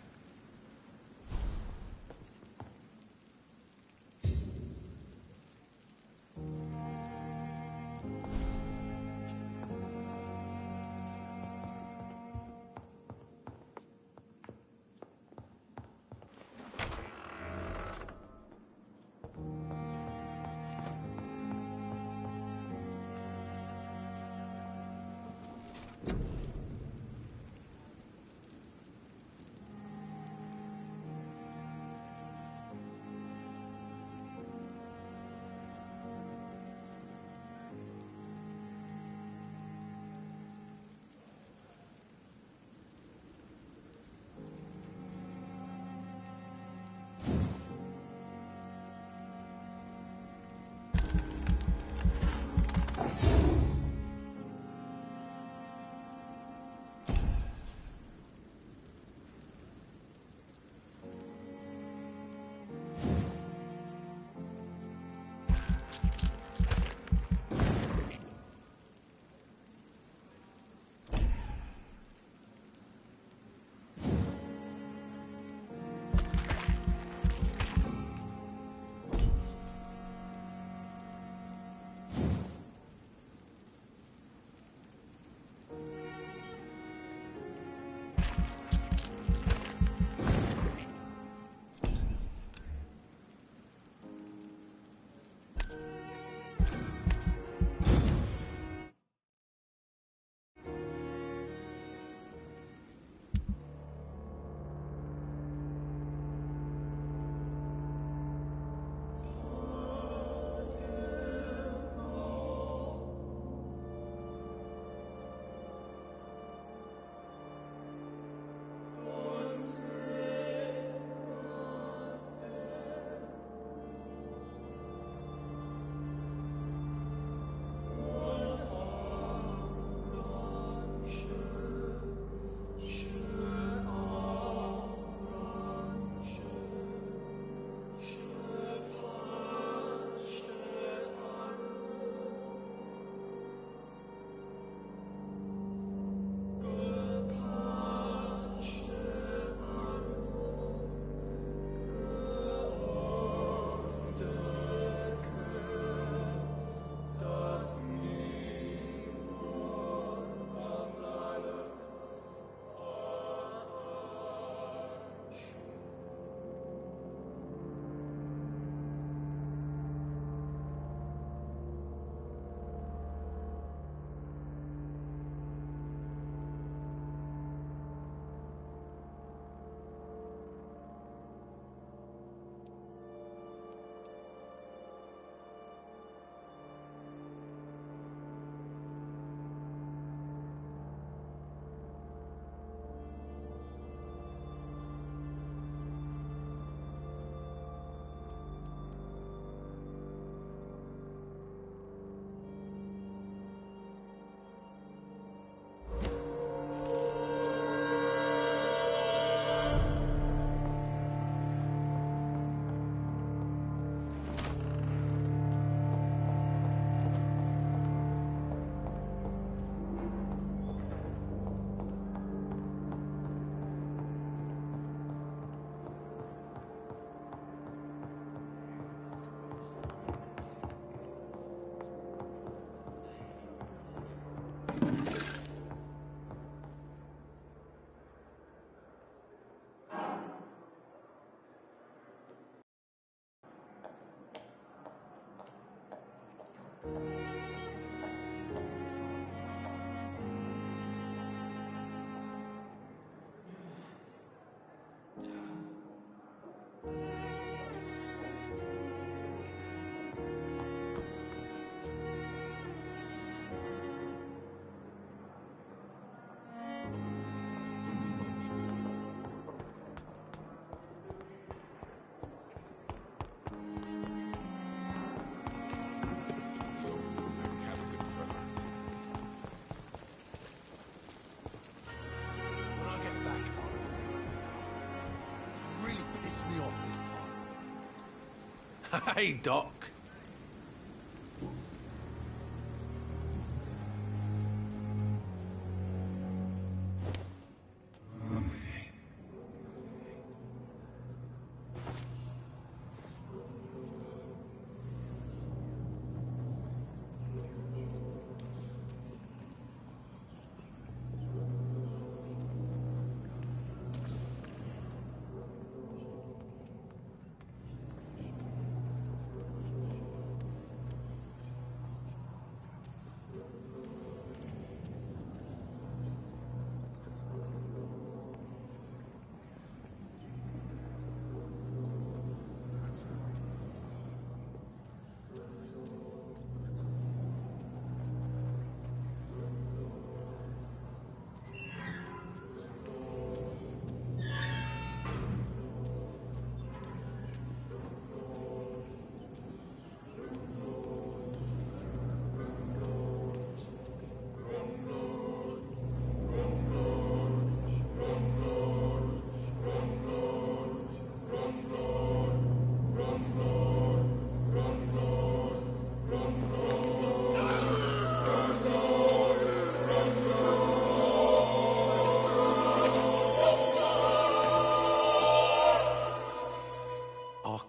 Hey, Doc.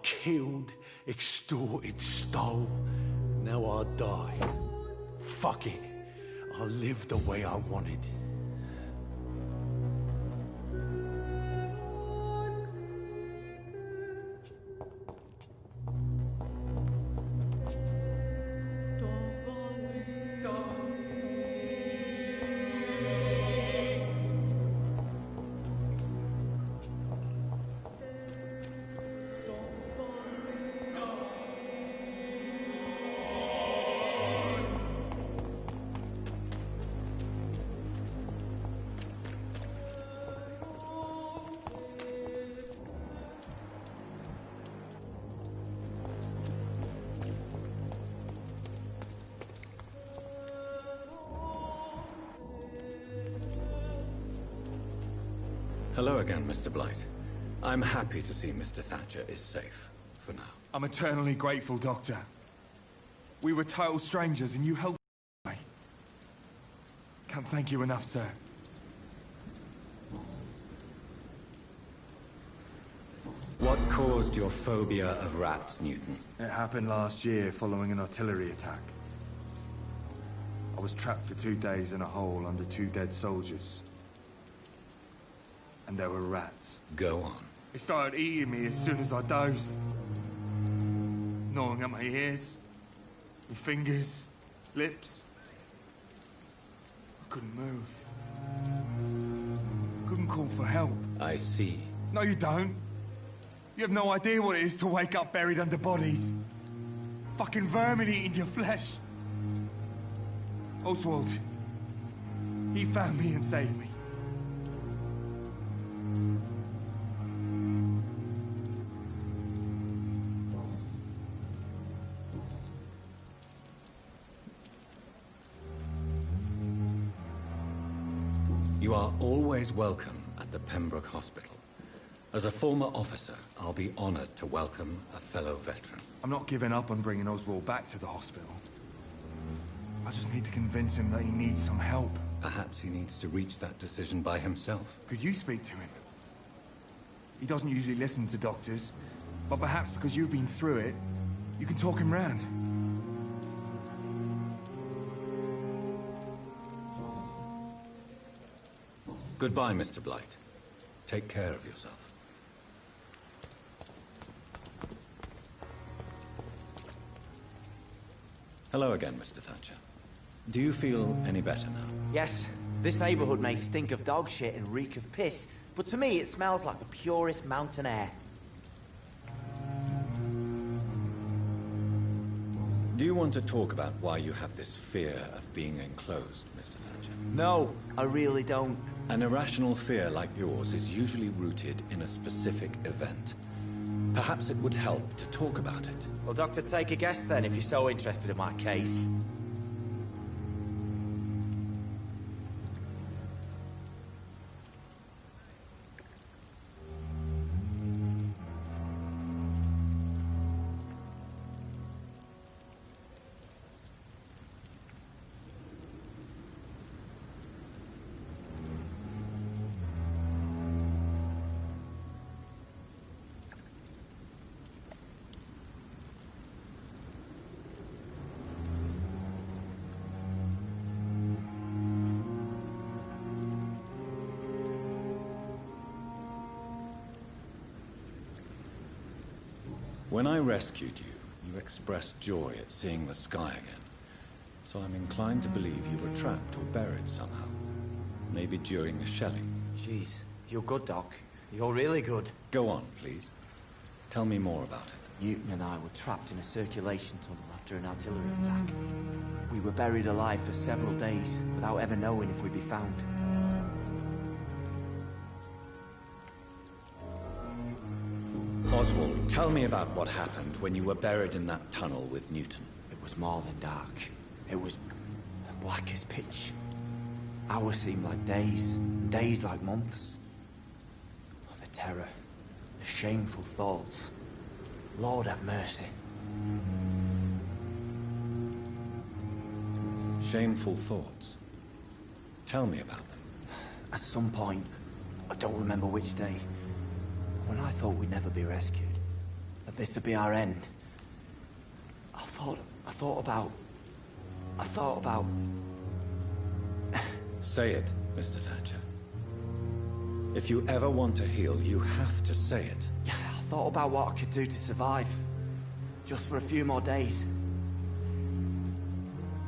Killed, extorted, stole. Now I'll die. Fuck it. I'll live the way I wanted. Hello again, Mr. Blight. I'm happy to see Mr. Thatcher is safe, for now. I'm eternally grateful, Doctor. We were total strangers and you helped me. Can't thank you enough, sir. What caused your phobia of rats, Newton? It happened last year following an artillery attack. I was trapped for 2 days in a hole under 2 dead soldiers. And there were rats. Go on. They started eating me as soon as I dozed. Gnawing at my ears, my fingers, lips. I couldn't move. Couldn't call for help. I see. No, you don't. You have no idea what it is to wake up buried under bodies. Fucking vermin eating your flesh. Oswald. He found me and saved me. You are always welcome at the Pembroke Hospital. As a former officer, I'll be honored to welcome a fellow veteran. I'm not giving up on bringing Oswald back to the hospital. I just need to convince him that he needs some help. Perhaps he needs to reach that decision by himself. Could you speak to him? He doesn't usually listen to doctors, but perhaps because you've been through it, you can talk him round. Goodbye, Mr. Blight. Take care of yourself. Hello again, Mr. Thatcher. Do you feel any better now? Yes. This neighborhood may stink of dog shit and reek of piss, but to me it smells like the purest mountain air. Do you want to talk about why you have this fear of being enclosed, Mr. Thatcher? No, I really don't. An irrational fear like yours is usually rooted in a specific event. Perhaps it would help to talk about it. Well, Doctor, take a guess then, if you're so interested in my case. When I rescued you, you expressed joy at seeing the sky again. So I'm inclined to believe you were trapped or buried somehow. Maybe during the shelling. Jeez, you're good, Doc. You're really good. Go on, please. Tell me more about it. Newton and I were trapped in a circulation tunnel after an artillery attack. We were buried alive for several days without ever knowing if we'd be found. Oswald, tell me about what happened when you were buried in that tunnel with Newton. It was more than dark. It was black as pitch. Hours seemed like days, and days like months. Oh, the terror, the shameful thoughts. Lord have mercy. Shameful thoughts? Tell me about them. At some point, I don't remember which day, but when I thought we'd never be rescued, that this would be our end, I thought about... Say it, Mr. Thatcher. If you ever want to heal, you have to say it. Yeah, I thought about what I could do to survive. Just for a few more days.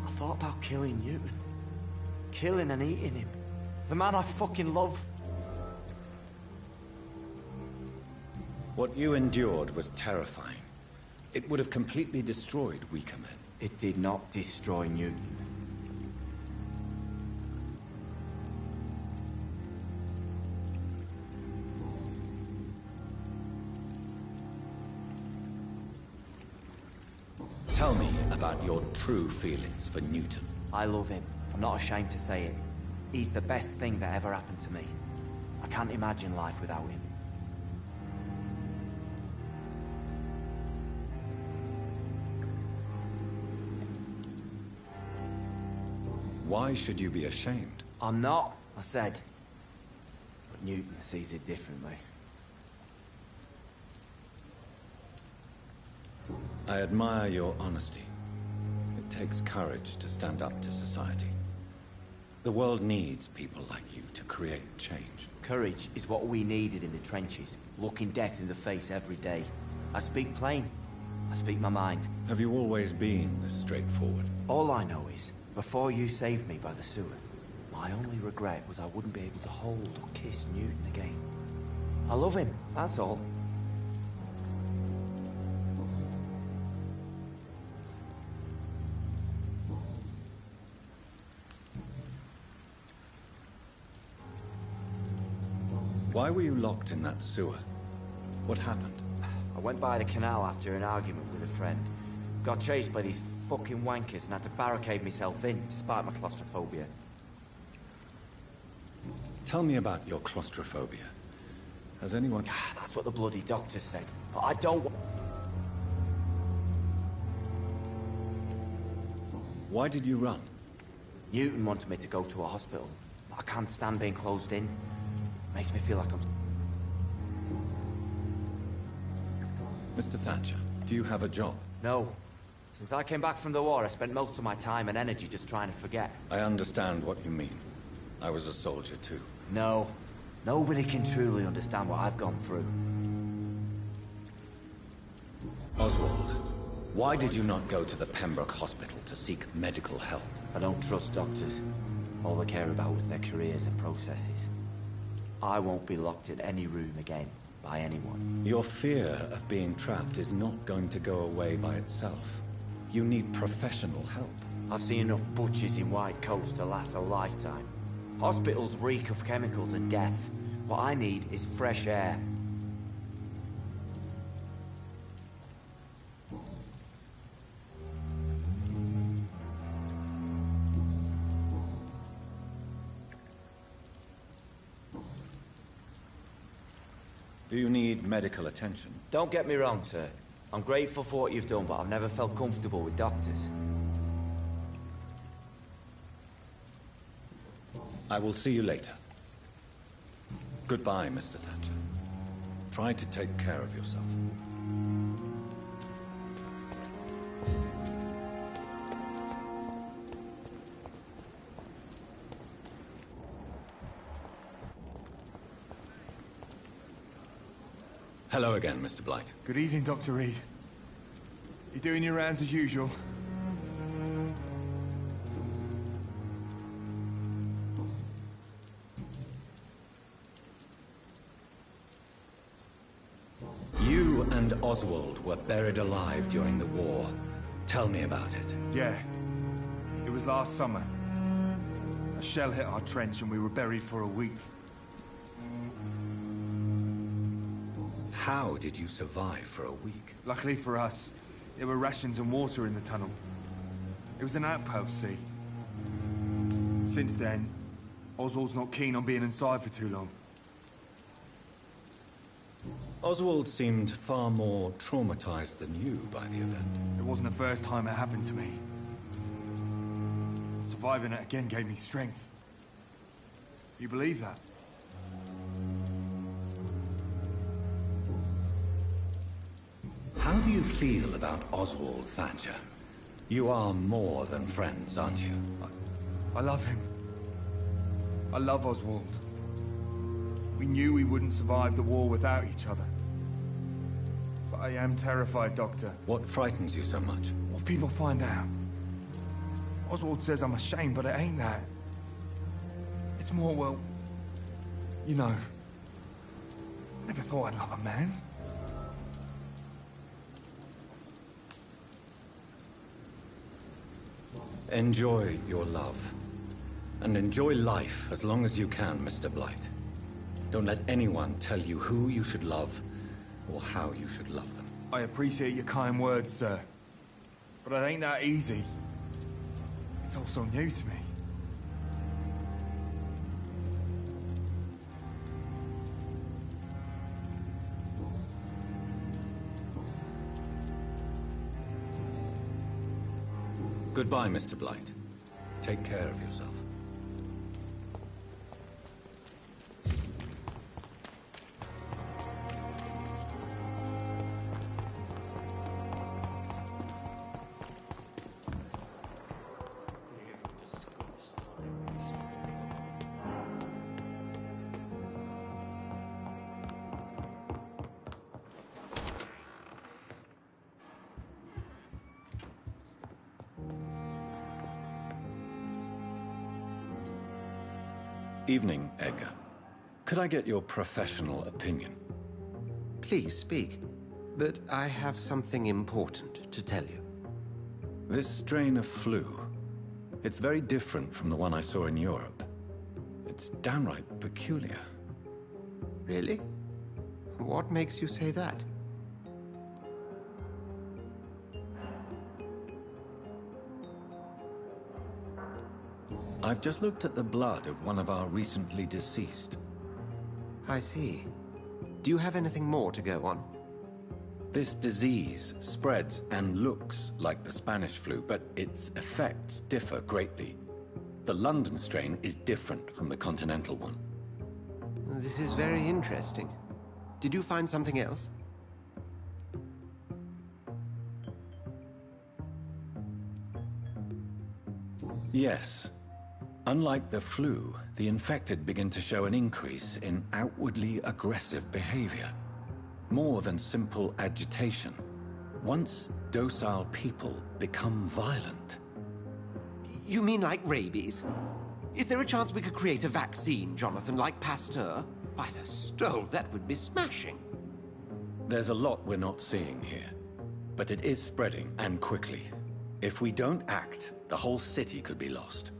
I thought about killing Newton. Killing and eating him. The man I fucking love. What you endured was terrifying. It would have completely destroyed weaker men. It did not destroy Newton. Tell me about your true feelings for Newton. I love him. I'm not ashamed to say it. He's the best thing that ever happened to me. I can't imagine life without him. Why should you be ashamed? I'm not, I said. But Newton sees it differently. I admire your honesty. It takes courage to stand up to society. The world needs people like you to create change. Courage is what we needed in the trenches, looking death in the face every day. I speak plain. I speak my mind. Have you always been this straightforward? All I know is, before you saved me by the sewer, my only regret was I wouldn't be able to hold or kiss Newton again. I love him, that's all. Why were you locked in that sewer? What happened? I went by the canal after an argument with a friend. Got chased by these fucking wankers and had to barricade myself in, despite my claustrophobia. Tell me about your claustrophobia. Has anyone... That's what the bloody doctor said. But I don't... Why did you run? Newton wanted me to go to a hospital, but I can't stand being closed in. Makes me feel like I'm... Mr. Thatcher, do you have a job? No. Since I came back from the war, I spent most of my time and energy just trying to forget. I understand what you mean. I was a soldier too. No. Nobody can truly understand what I've gone through. Oswald, why did you not go to the Pembroke Hospital to seek medical help? I don't trust doctors. All they care about was their careers and processes. I won't be locked in any room again, by anyone. Your fear of being trapped is not going to go away by itself. You need professional help. I've seen enough butchers in white coats to last a lifetime. Hospitals reek of chemicals and death. What I need is fresh air. Do you need medical attention? Don't get me wrong, sir. I'm grateful for what you've done, but I've never felt comfortable with doctors. I will see you later. Goodbye, Mr. Thatcher. Try to take care of yourself. Hello again, Mr. Blight. Good evening, Dr. Reed. You doing your rounds as usual? You and Oswald were buried alive during the war. Tell me about it. Yeah. It was last summer. A shell hit our trench and we were buried for a week. How did you survive for a week? Luckily for us, there were rations and water in the tunnel. It was an outpost, see. Since then, Oswald's not keen on being inside for too long. Oswald seemed far more traumatized than you by the event. It wasn't the first time it happened to me. Surviving it again gave me strength. You believe that? How do you feel about Oswald, Thatcher? You are more than friends, aren't you? I love him. I love Oswald. We knew we wouldn't survive the war without each other. But I am terrified, Doctor. What frightens you so much? What if people find out? Oswald says I'm ashamed, but it ain't that. It's more, well, you know, I never thought I'd love a man. Enjoy your love. And enjoy life as long as you can, Mr. Blight. Don't let anyone tell you who you should love or how you should love them. I appreciate your kind words, sir. But it ain't that easy. It's all so new to me. Goodbye, Mr. Blight. Take care of yourself. Evening, Edgar. Could I get your professional opinion? Please speak. But I have something important to tell you. This strain of flu, it's very different from the one I saw in Europe. It's downright peculiar. Really? What makes you say that? I've just looked at the blood of one of our recently deceased. I see. Do you have anything more to go on? This disease spreads and looks like the Spanish flu, but its effects differ greatly. The London strain is different from the continental one. This is very interesting. Did you find something else? Yes. Unlike the flu, the infected begin to show an increase in outwardly aggressive behavior. More than simple agitation. Once docile people become violent. You mean like rabies? Is there a chance we could create a vaccine, Jonathan, like Pasteur? By the stove, that would be smashing. There's a lot we're not seeing here. But it is spreading, and quickly. If we don't act, the whole city could be lost.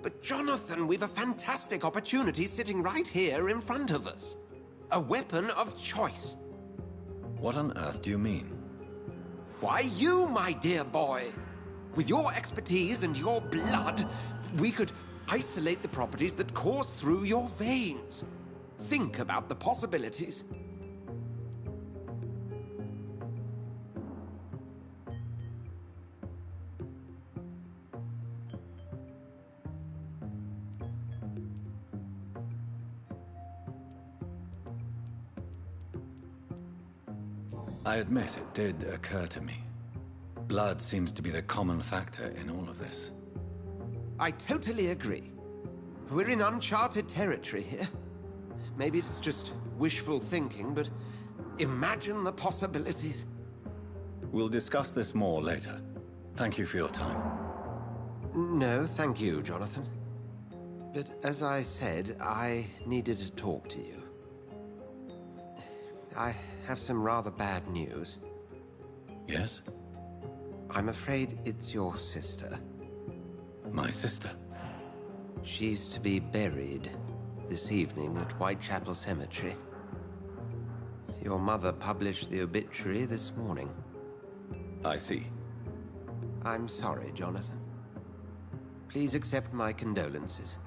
But Jonathan, we've a fantastic opportunity sitting right here in front of us. A weapon of choice. What on earth do you mean? Why, you, my dear boy. With your expertise and your blood, we could isolate the properties that course through your veins. Think about the possibilities. I admit it did occur to me. Blood seems to be the common factor in all of this. I totally agree. We're in uncharted territory here. Maybe it's just wishful thinking, but imagine the possibilities. We'll discuss this more later. Thank you for your time. No, thank you, Jonathan. But as I said, I needed to talk to you. I have some rather bad news. Yes? I'm afraid it's your sister. My sister? She's to be buried this evening at Whitechapel Cemetery. Your mother published the obituary this morning. I see. I'm sorry, Jonathan. Please accept my condolences.